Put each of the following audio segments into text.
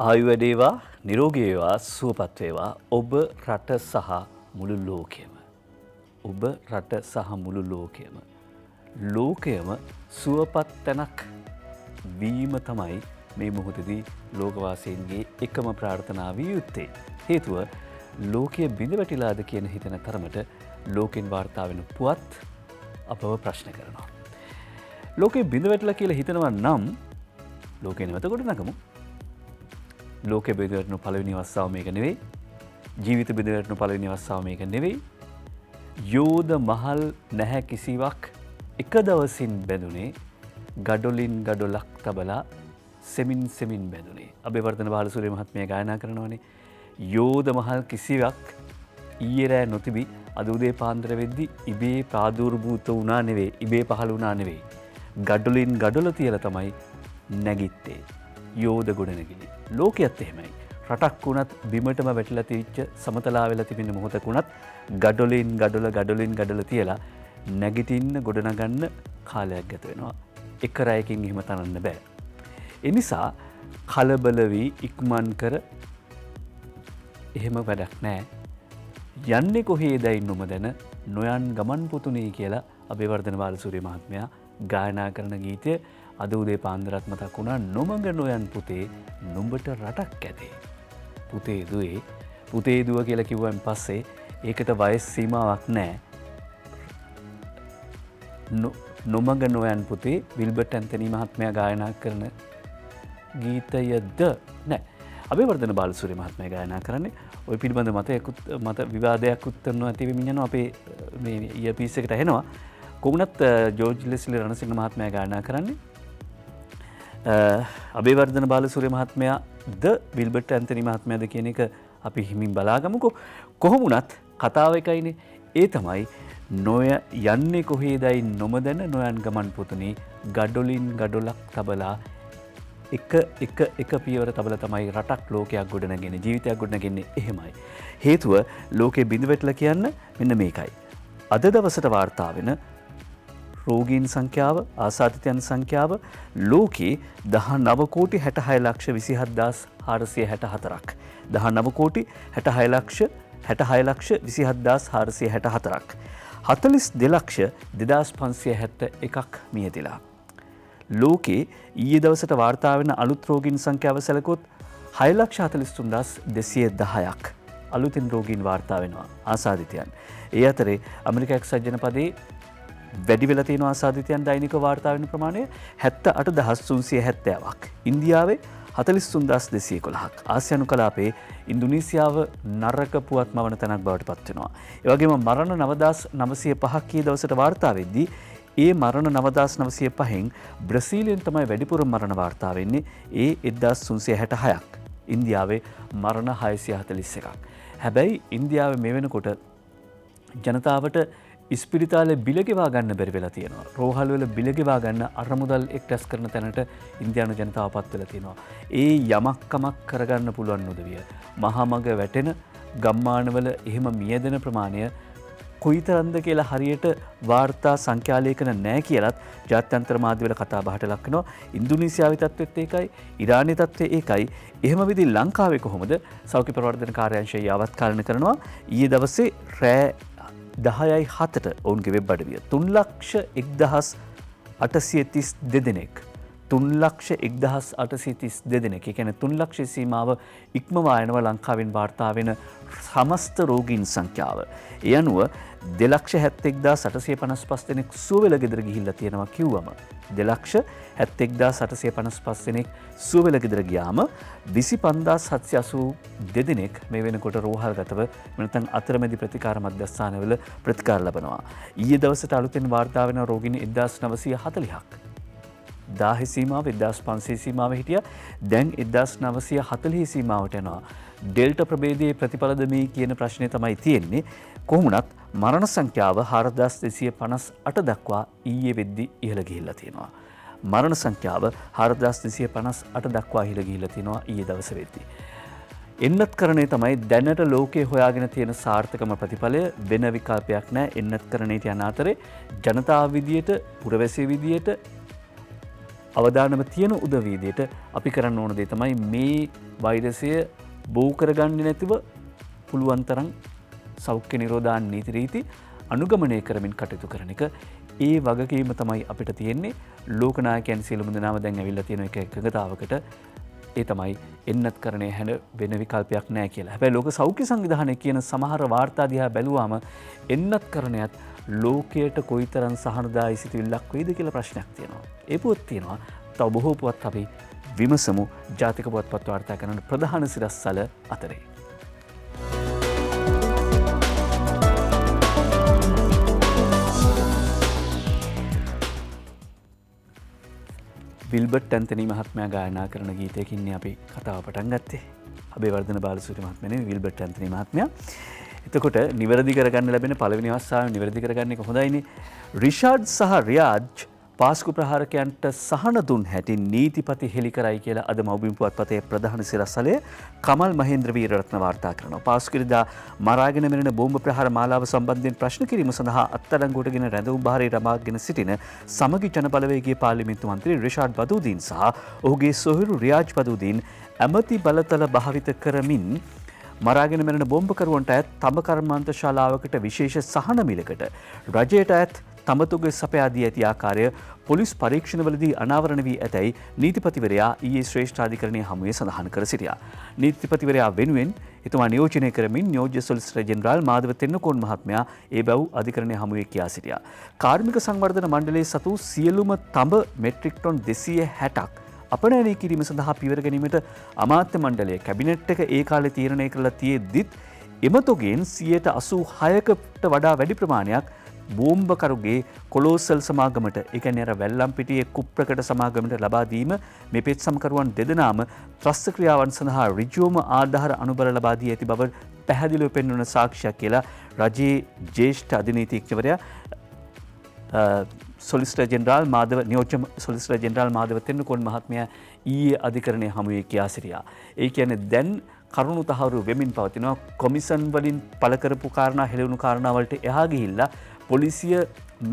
ආයු වැඩේවා නිරෝගී වේවා සුවපත් වේවා ඔබ රට සහ මුළු ලෝකයම. ඔබ රට සහ මුළු ලෝකයම. ලෝකයම සුවපත් තැනක් වීම තමයි මේ මොහොතදී ලෝකවාසීන්ගේ එකම ප්‍රාර්ථනාව විය යුත්තේ. හේතුව ලෝකය බිඳ වැටිලාද කියන හිතන තරමට ලෝකෙන් වාර්තා වෙන පුවත් අපව ප්‍රශ්න කරනවා. ලෝකෙ බිඳ වැටිලා කියලා හිතනවා නම් ලෝකෙ නැවත ගොඩ නගමු. ලෝකෙ බිඳ වැටෙන පළවෙනි අවස්ථාව මේක නෙවෙයි. ජීවිත බිඳ වැටෙන පළවෙනි අවස්ථාව මේක නෙවෙයි. යෝධ මහල් නැහැ කිසිවක් එක දවසින් බැඳුනේ ගඩොලින් ගඩොලක් තබලා සෙමින් සෙමින් බැඳුනේ. අබේවර්ධන බාලසූරිය මහත්මයා ගායනා කරනවානේ. යෝධ මහල් කිසිවක් ඊයේ රෑ නොතිබි අද උදේ පාන්දර වෙද්දි ඉබේ ප්‍රාදුර්භූත වුණා නෙවෙයි. ඉබේ පහළ වුණා නෙවෙයි. ගඩොලින් ගඩොල තියලා තමයි නැගිත්තේ. යෝධ ගොඩනැගිලි. ලෝකයේත් එහෙමයි. රටක් වුණත් බිමටම වැටිලා තියච්ච සමතලා වෙලා තිබෙන මොහොතක වුණත් ගඩොලින් ගඩොල තියලා නැගිටින්න ගොඩනගන්න කාලයක් ගත වෙනවා. එක රැයකින් එහෙම තනන්න බෑ. ඒ නිසා කලබල වී ඉක්මන් කර එහෙම වැඩක් නෑ. යන්නේ කොහේදයි නොමදැන නොයන් ගමන් පුතුනේ කියලා අබේවර්ධන බාලසූරිය මහත්මයා ගායනා කරන ගීතය අද උදේ පාන්දරත් මතක් වුණා. නොමඟ නොයන් පුතේ නුඹට රටක් ඇතේ. පුතේ දුව කියලා කිව්වන් පස්සේ ඒකට වයස් සීමාවක් නෑ. නොමඟ නොයන් පුතේ විල්බර්ට් ඇන්තනි මහත්මයා ගායනා කරන ගීතයද නෑ. අබේවර්ධන බාලසූරිය මහත්මයා ගායනා කරන්නේ ඔය පිළිබඳ මත විවාදයක් උත්තරනවා ඇති වෙමින් යනවා. අපේ මේ ඉයර්පීස් එකට ඇහෙනවා. කොහොමත් ජෝර්ජ් ලෙස්ලි රණසිංහ මහත්මයා ගායනා කරන්නේ අබේවර්ධන බාලසූරිය මහත්මයා ද විල්බර්ට් ඇන්තනි මහත්මයාද කියන එක අපි හිමින් බලාගමුකෝ. කොහොම වුණත් කතාව එකයිනේ. ඒ තමයි නොය යන්නේ කොහේදයි නොමදැන නොයන් ගමන් පුතුනේ ගඩොලින් ගඩොලක් තබලා එක පියවර තබල තමයි රටක් ලෝකයක් ගොඩනගෙන ජීවිතයක් ගොඩනගෙන්නේ. එහෙමයි. හේතුව ලෝකෙ බිඳ වැටලා කියන්න මෙන්න මේකයි. අද දවසට වාර්තා වෙන රෝගීන් සංඛ්‍යාව ආසාදිතයන් සංඛ්‍යාව ලෝකේ 19 කෝටි 66 ලක්ෂ 27464ක්. 19 කෝටි 66 ලක්ෂ 27464ක්. 42 ලක්ෂ 2571ක් මියදිලා. ලෝකේ ඊයේ දවසට වාර්තා වෙන අලුත් රෝගීන් සංඛ්‍යාව සැලකුවොත් 6,43,210ක් අලුතින් රෝගීන් වාර්තා වෙනවා ආසාදිතයන්. ඒ අතරේ ඇමරිකා එක්සත් ජනපදයේ වැඩි වෙලා තියෙන ආසාදිතයන් දෛනික වාර්තා වෙන ප්‍රමාණය 78370ක්. ඉන්දියාවේ 43211ක්. ආසියානු කලාපයේ ඉන්දුනීසියාව නරක පුවත් මවන තැනක් බවට පත් වෙනවා. ඒ වගේම මරණ 9905ක් කී දවසට වාර්තා වෙද්දී ඒ මරණ 9905න් බ්‍රසීලියෙන් තමයි වැඩිපුර මරණ වාර්තා වෙන්නේ. ඒ 1366ක්. ඉන්දියාවේ මරණ 641ක්. හැබැයි ඉන්දියාවේ මේ වෙනකොට ජනතාවට ඉස්පිරිතාලේ බිල ගෙවා ගන්න බැරි වෙලා තියෙනවා. රෝහල් වල බිල ගෙවා ගන්න අරමුදල් එක් රැස් කරන තැනට ඉන්දියානු ජනතාවපත් වෙලා තියෙනවා. ඒ යමක් කමක් කරගන්න පුළුවන් උදවිය. මහා මඟ වැටෙන ගම්මානවල එහෙම මියදෙන ප්‍රමාණය කොයිතරම්ද කියලා හරියට වාර්තා සංඛ්‍යාලේඛන නැහැ කියලත් ජාත්‍යන්තර මාධ්‍යවල කතා බහට ලක් වෙනවා. ඉන්දුනීසියාවේ තත්ත්වෙත් ඒකයි, ඉරානයේ තත්ත්වය ඒකයි. එහෙම විදි ලංකාවේ කොහොමද? සෞඛ්‍ය ප්‍රවර්ධන කාර්යාංශය යාවත්කාලන කරනවා. ඊයේ දවසේ රෑ 10:07ට ඔවුන්ගේ වෙබ් අඩවිය 3,01,832 දෙනෙක් 3,01,832 දෙනෙක්. ඒ කියන්නේ 3 ලක්ෂ සීමාව ඉක්මවා යනවා ලංකාවෙන් වාර්තා වෙන සමස්ත රෝගීන් සංඛ්‍යාව. ඒ අනුව 2,71,855 දෙනෙක් සුව වෙලා ගෙදර ගිහිල්ලා තියෙනවා කිව්වම 2,71,855 දෙනෙක් සුව වෙලා ගෙදර ගියාම 25,782 දෙනෙක් මේ වෙනකොට රෝහල්ගතව නැත්නම් අතරමැදි ප්‍රතිකාර මධ්‍යස්ථානවල ප්‍රතිකාර ලබනවා. ඊයේ දවසට අලුතෙන් වාර්තා වෙන රෝගීන් 1940ක්. 1000 සීමාව 1500 සීමාව හිටියා. දැන් 1940 සීමාවට යනවා. ඩෙල්ටා ප්‍රභේදයේ ප්‍රතිඵලද මේ කියන ප්‍රශ්නේ තමයි තියෙන්නේ. කොහොමුණත් මරණ සංඛ්‍යාව 4258 දක්වා ඊයේ වෙද්දි ඉහළ ගිහිල්ලා තියෙනවා. මරණ සංඛ්‍යාව 4258 දක්වා ඉහළ ගිහිල්ලා තියෙනවා ඊයේ දවස වෙද්දි. එන්නත්කරණය තමයි දැනට ලෝකයේ හොයාගෙන තියෙන සාර්ථකම ප්‍රතිඵලය. වෙන විකල්පයක් නැහැ. එන්නත්කරණයට යන අතරේ ජනතාව විදියට පුරවැසිය විදියට අවදානම තියෙන උදවීදියට අපි කරන්න ඕන දේ තමයි මේ වෛරසය බෝ කරගන්නේ නැතිව පුළුවන් තරම් සෞඛ්‍ය නිරෝධායන නීති රීති අනුගමනය කරමින් කටයුතු කරන එක. ඒ වගකීම තමයි අපිට තියෙන්නේ. ලෝකනායකයන් සියලුම දෙනාම දැන් ඇවිල්ලා තියෙන එක එකඟතාවකට. ඒ තමයි එන්නත් කරණය හැන වෙන විකල්පයක් නැහැ කියලා. හැබැයි ලෝක සෞඛ්‍ය සංවිධානය කියන සමහර වාර්තා දිහා බැලුවාම එන්නත් කරණයත් ලෝකයට කොයිතරම් සහනදායී සිතුවිල්ලක් වේද කියලා ප්‍රශ්නයක් තියෙනවා. ඒ පුවත් තියෙනවා. තව බොහෝ පුවත් අපි විමසමු ජාතික පුවත්පත් වාර්තා කරන ප්‍රධාන සිරස්තල අතරේ. විල්බර්ට් ඇන්තනී මහත්මයා ගායනා කරන ගීතයකින් අපි කතාව පටන් ගත්තේ. අබේවර්ධන බාලසූරිය මහත්මයා නෙවෙයි විල්බර්ට් ඇන්තනී මහත්මයා. එතකොට නිවැරදි කරගන්න ලැබෙන පළවෙනි අවස්ථාව නිවැරදි කරගන්න එක හොඳයිනේ. රිෂාඩ් සහ රියාජ් පාස්කු ප්‍රහාරකයන්ට සහන දුන් හැටි නීතිපති හෙළි කරයි කියලා අද මව්බිම් පුවත්පතේ ප්‍රධාන සිරස්තලය කමල් මහේන්ද්‍ර වීරරත්න වාර්තා කරනවා. පාස්කුරිදා මරාගෙන මෙරෙන බෝම්බ ප්‍රහාර මාලාව සම්බන්ධයෙන් ප්‍රශ්න කිරීම සඳහා අත්අඩංගුවටගෙන රැඳවුම් බහරේ රමාගෙන සිටින සමගි ජනබලවේගයේ පාර්ලිමේන්තු මන්ත්‍රී රිෂාඩ් බදූදීන් සහ ඔහුගේ සොහොයුරු රියාජ් බදූදීන් ඇමති බලතල භාවිත කරමින් මරාගෙන මෙරෙන බෝම්බකරුවන්ට අයත් තම කර්මාන්ත ශාලාවකට විශේෂ සහන මිලකට රජයට අයත් තමතුගේ සපයා දී ඇති ආකාරය පොලිස් පරීක්ෂණවලදී අනාවරණ වී ඇතැයි නීතිපතිවරයා ඊයේ ශ්‍රේෂ්ඨාධිකරණයේ හමුවේ සඳහන් කර සිටියා. නීතිපතිවරයා වෙනුවෙන් එතුමා නියෝජනය කරමින් නියෝජ්‍ය සොලිසිටර් ජෙනරාල් මාධව තෙන්නකෝන් මහත්මයා ඒ බව අධිකරණයේ හමුවේ කියා සිටියා. කාර්මික සංවර්ධන මණ්ඩලයේ සතු සියලුම තඹ මෙට්‍රික් टොන් 260ක් අපනයනය කිරීම සඳහා පියවර ගැනීමට අමාත්‍ය මණ්ඩලය කැබිනට් එක ඒ කාලේ තීරණය කරලා තියෙද්දිත් එමතොගෙන් 86%කට වඩා වැඩි ප්‍රමාණයක් බෝම්බකරුගේ කොලෝසල් සමාගමට ඒ කියන්නේ අර වැල්ලම්පිටියේ කුප්‍රකට සමාගමට ලබා දීම මේ පෙත් සමකරුවන් දෙදෙනාම ත්‍රස්ත ක්‍රියාවන් සඳහා ඍජුවම ආධාර අනුබල ලබා දී ඇති බව පැහැදිලිව පෙන්වන සාක්ෂියක් කියලා රජයේ ජ්‍යෙෂ්ඨ අධිනීතිඥවරයා සොලිසිටර් ජෙනරාල් මාධව නියෝජ්‍ය සොලිසිටර් ජෙනරාල් මාධව තෙන්නකෝන් මහත්මයා ඊයේ අධිකරණයේ හමුවේ කියා සිටියා. ඒ කියන්නේ දැන් කරුණු තහවුරු වෙමින් පවතිනවා. කොමිසන් වලින් පළ කරපු කාරණා හෙළවුණු කාරණා වලට එහා ගිහිල්ලා පොලිසිය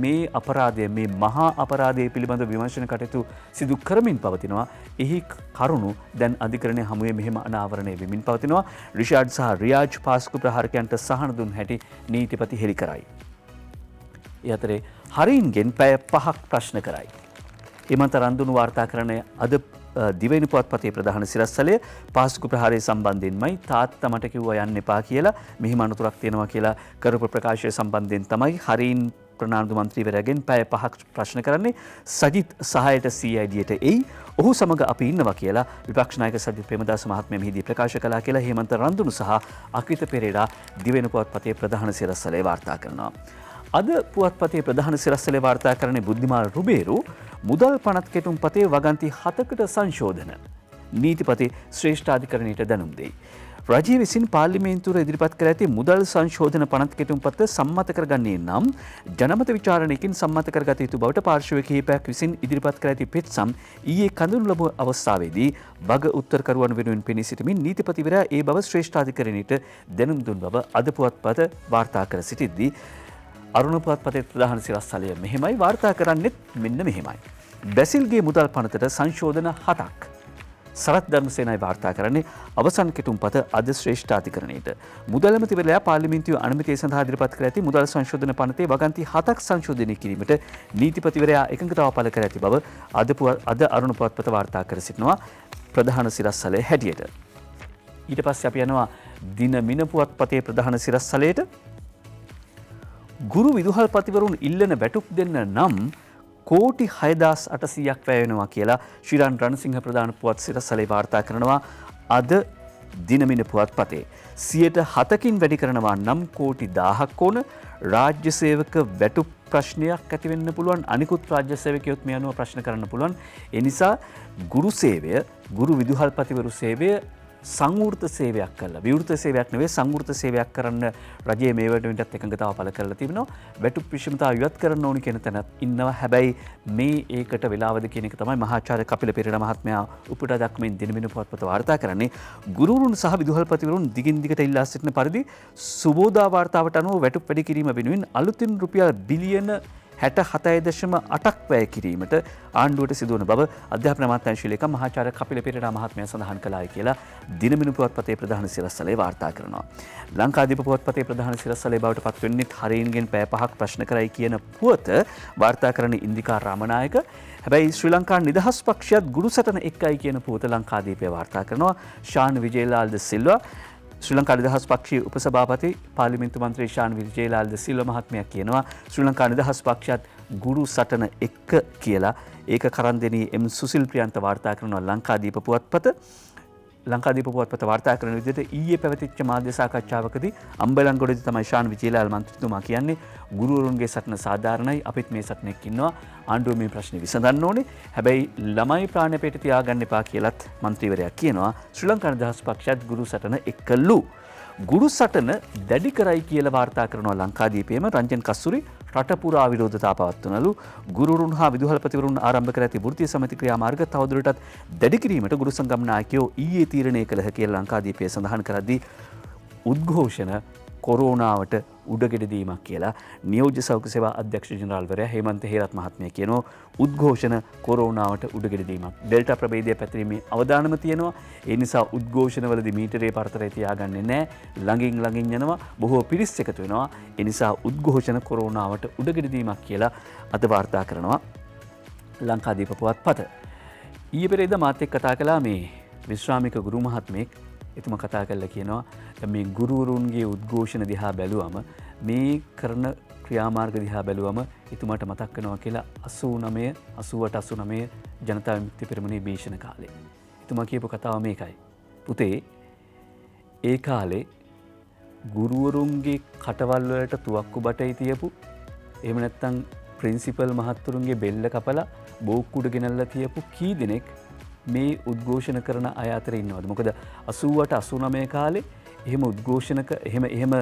මේ අපරාධය මේ මහා අපරාධය පිළිබඳ විමර්ශන කටයුතු සිදු කරමින් පවතිනවා. එහි කරුණු දැන් අධිකරණයේ හමුවේ මෙහෙම අනාවරණය වෙමින් පවතිනවා. රිෂාඩ් සහ රියාජ් පාස්කු ප්‍රහාරකයන්ට සහන දුන් හැටි නීතිපති හෙළි කරයි. ඒ අතරේ හරින්ගෙන් පැය 5ක් ප්‍රශ්න කරයි. එමන්ත රන්දුණු වාර්තාකරණය අද දිවයින පුවත්පතේ ප්‍රධාන සිරස්තලය පාස්කු ප්‍රහාරය සම්බන්ධයෙන්මයි තාත්තා මට කිව්වා යන්න එපා කියලා මෙහිම අනතුරක් තියෙනවා කියලා කරපු ප්‍රකාශය සම්බන්ධයෙන් තමයි හරින් ප්‍රනාන්දු මන්ත්‍රීවරයාගෙන් පැය 5ක් ප්‍රශ්න කරන්නේ. සජිත් සහායට CIDට එයි ඔහු සමග අපි ඉන්නවා කියලා විපක්ෂ නායක සජිත් ප්‍රේමදාස මහත්මයා මෙහිදී ප්‍රකාශ කළා කියලා හේමන්ත රන්දුණු සහ අක්‍රිත පෙරේරා දිවයින පුවත්පතේ ප්‍රධාන සිරස්තලය වාර්තා කරනවා. අද පුවත්පතේ ප්‍රධාන සිරස්තලේ වාර්තා කරන්නේ බුද්ධිමාල් රුබේරු මුදල් පනත් කෙටුම් පතේ වගන්ති 7කට සංශෝධන නීතිපති ශ්‍රේෂ්ඨාධිකරණයට දැනුම් දෙයි. රජය විසින් පාර්ලිමේන්තුවට ඉදිරිපත් කර ඇති මුදල් සංශෝධන පනත් කෙටුම් පත සම්මත කරගන්නේ නම් ජනමත විචාරණයකින් සම්මත කරගත යුතු බවට පාර්ශව කිහිපයක් විසින් ඉදිරිපත් කර ඇති පෙත්සම් ඊයේ කඳුළු ලැබුව අවස්ථාවේදී වග උත්තරකරුවන් වෙනුවෙන් පෙනී සිටමින් නීතිපතිවරයා ඒ බව ශ්‍රේෂ්ඨාධිකරණයට දැනුම් දුන් බව අද පුවත්පත වාර්තා කර සිටිද්දී අරුණ පුවත්පතේ ප්‍රධාන සිරස්තලය මෙහෙමයි වාර්තා කරන්නෙත් මෙන්න මෙහෙමයි. බැසිල්ගේ මුදල් පනතට සංශෝධන 7ක්. සරත් ධර්මසේනයි වාර්තා කරන්නේ අවසන් කෙටුම්පත අද ශ්‍රේෂ්ඨාධිකරණයට. මුදල් ඇමතිවරයා පාර්ලිමේන්තුවේ අනුමැතිය සඳහා ඉදිරිපත් කර ඇති මුදල් සංශෝධන පනතේ වගන්ති 7ක් සංශෝධනය කිරීමට නීතිපතිවරයා එකඟතාව පළ කර ඇති බව අද අරුණ පුවත්පත වාර්තා කර සිටිනවා ප්‍රධාන සිරස්තලයේ හැටියට. ඊට පස්සේ අපි යනවා දින මින පුවත්පතේ ප්‍රධාන සිරස්තලයට. ගුරු විදුහල්පතිවරුන් ඉල්ලන වැටුප් දෙන්න නම් කෝටි 6800ක් වැය වෙනවා කියලා ශ්‍රීරාන් රණසිංහ ප්‍රධාන පුවත් සිරස්තලේ වාර්තා කරනවා අද දිනමින පුවත්පතේ. 7%කින් වැඩි කරනවා නම් කෝටි 1000ක් ඕන. රාජ්‍ය සේවක වැටුප් ප්‍රශ්නයක් ඇති වෙන්න පුළුවන්. අනිකුත් රාජ්‍ය සේවකයොත් මේ අනුව ප්‍රශ්න කරන්න පුළුවන්. ඒ නිසා ගුරු සේවය, ගුරු විදුහල්පතිවරු සේවය සංවෘත සේවයක් කළා. විවෘත සේවයක් නෙවෙයි සංවෘත සේවයක් කරන්න රජයේ මේ වෙනුවෙන්ටත් එකඟතාව පළ කරලා තිබෙනවා. වැටුප් විෂමතාව ඉවත් කරන්න ඕනි කියන තැනත් ඉන්නවා. හැබැයි මේ ඒකට වෙලාවද කියන එක තමයි මහාචාර්ය කපිල පෙරේරා මහත්මයා උපුටා දක්වමින් දිනමින පුවත්පත වාර්තා කරන්නේ. ගුරුවරුන් සහ විදුහල්පතිවරුන් දිගින් දිගට ඉල්ලා සිටින පරිදි සුබෝදා වාර්තාවට අනුව වැටුප් වැඩි කිරීම වෙනුවෙන් අලුතින් රුපියල් බිලියන 67.8ක් වැය කිරීමට ආණ්ඩුවට සිදුවන බව අධ්‍යාපන අමාත්‍යාංශ ලේකම් මහාචාර්ය කපිල පෙරේරා මහත්මයා සඳහන් කළායි කියලා දිනමිනු පුවත්පතේ ප්‍රධාන සිරස්තලේ වාර්තා කරනවා. ලංකාදීප පුවත්පතේ ප්‍රධාන සිරස්තලේ බවට පත් වෙන්නේ හරින්ගෙන් පැය 5ක් ප්‍රශ්න කරයි කියන පුවත වාර්තා කරන ඉන්දිකා රාමනායක. හැබැයි ශ්‍රී ලංකා නිදහස් පක්ෂයත් ගුරු සටන එක්කයි කියන පුවත ලංකාදීපය වාර්තා කරනවා. ශාන් විජේලාල් ද සිල්වා ශ්‍රී ලංකා නිදහස් පක්ෂයේ උපසභාපති පාර්ලිමේන්තු මන්ත්‍රී ශාන් විජේලාල් ද සිල්වා මහත්මයා කියනවා ශ්‍රී ලංකා නිදහස් පක්ෂයත් ගුරු සටන එක්ක කියලා. ඒක කරන්දෙනී එම් සුසිල් ප්‍රියන්ත වාර්තා කරනවා ලංකාදීප පුවත්පත. ලංකාදීප පුවත්පත වාර්තා කරන විදිහට ඊයේ පැවතිච්ච මාධ්‍ය සාකච්ඡාවකදී අම්බලන්ගොඩදී තමයි ශාන් විජේලාල් මන්ත්‍රීතුමා කියන්නේ ගුරුවරුන්ගේ සටන සාධාරණයි අපිත් මේ සටනෙක් ඉන්නවා ආණ්ඩුව මේ ප්‍රශ්නේ විසඳන්න ඕනේ. හැබැයි ළමයි ප්‍රාණපේට තියාගන්න එපා කියලත් මන්ත්‍රීවරයා කියනවා. ශ්‍රී ලංකා නිදහස් පක්ෂයත් ගුරු සටන එක්කලු. ගුරු සටන දැඩි කරයි කියලා වාර්තා කරනවා ලංකාදීපයේම රංජන් කස්තුරි රට පුරා විරෝධතා පවත්වනලු. ගුරුවරුන් හා විදුහල්පතිවරුන් ආරම්භ කර ඇති වෘත්තීය සමිති ක්‍රියාමාර්ග තවදුරටත් දැඩි කිරීමට ගුරු සංගම් නායකයෝ ඊයේ තීරණය කළහ කියලා ලංකාදීපය සඳහන් කරද්දී උද්ඝෝෂණ කොරෝනාවට උඩගෙඩ දීමක් කියලා නියෝජ්‍ය සෞඛ්‍ය සේවා අධ්‍යක්ෂ ජෙනරාල්වරයා හේමන්ත හේරත් මහත්මයා කියනවා. උද්ඝෝෂණ කොරෝනාවට උඩගෙඩ දීමක්. ඩෙල්ටා ප්‍රභේදය පැතිරීමේ අවදානම තියෙනවා. ඒ නිසා උද්ඝෝෂණවලදී මීටරේ පරතරය තියාගන්නේ නැහැ. ළඟින් යනවා. බොහෝ පිරිස් එකතු වෙනවා. ඒ නිසා උද්ඝෝෂණ කොරෝනාවට උඩගෙඩ දීමක් කියලා අද වාර්තා කරනවා ලංකාදීප පුවත්පත. ඊයේ පෙරේද මාත් එක්ක කතා කළා මේ විශ්‍රාමික ගුරු මහත්මයෙක්. එතුමා කතා කරලා කියනවා මේ ගුරුවරුන්ගේ උද්ඝෝෂණ දිහා බැලුවම මේ කරන ක්‍රියාමාර්ග දිහා බැලුවම එතුමාට මතක් වෙනවා කියලා 88 ජනතා විමුක්ති පෙරමුණේ භීෂණ කාලේ. එතුමා කියපු කතාව මේකයි. පුතේ ඒ කාලේ ගුරුවරුන්ගේ කටවල් වලට තුවක්කු බටයි තියපු එහෙම නැත්නම් ප්‍රින්සිපල් මහත්තුරුන්ගේ බෙල්ල කපලා බෝක්කුඩ ගෙනල්ලා තියපු කී දෙනෙක් මේ උද්ඝෝෂණ කරන අය අතර ඉන්නවද? මොකද 88 89 කාලේ එහෙම උද්ඝෝෂණක එහෙම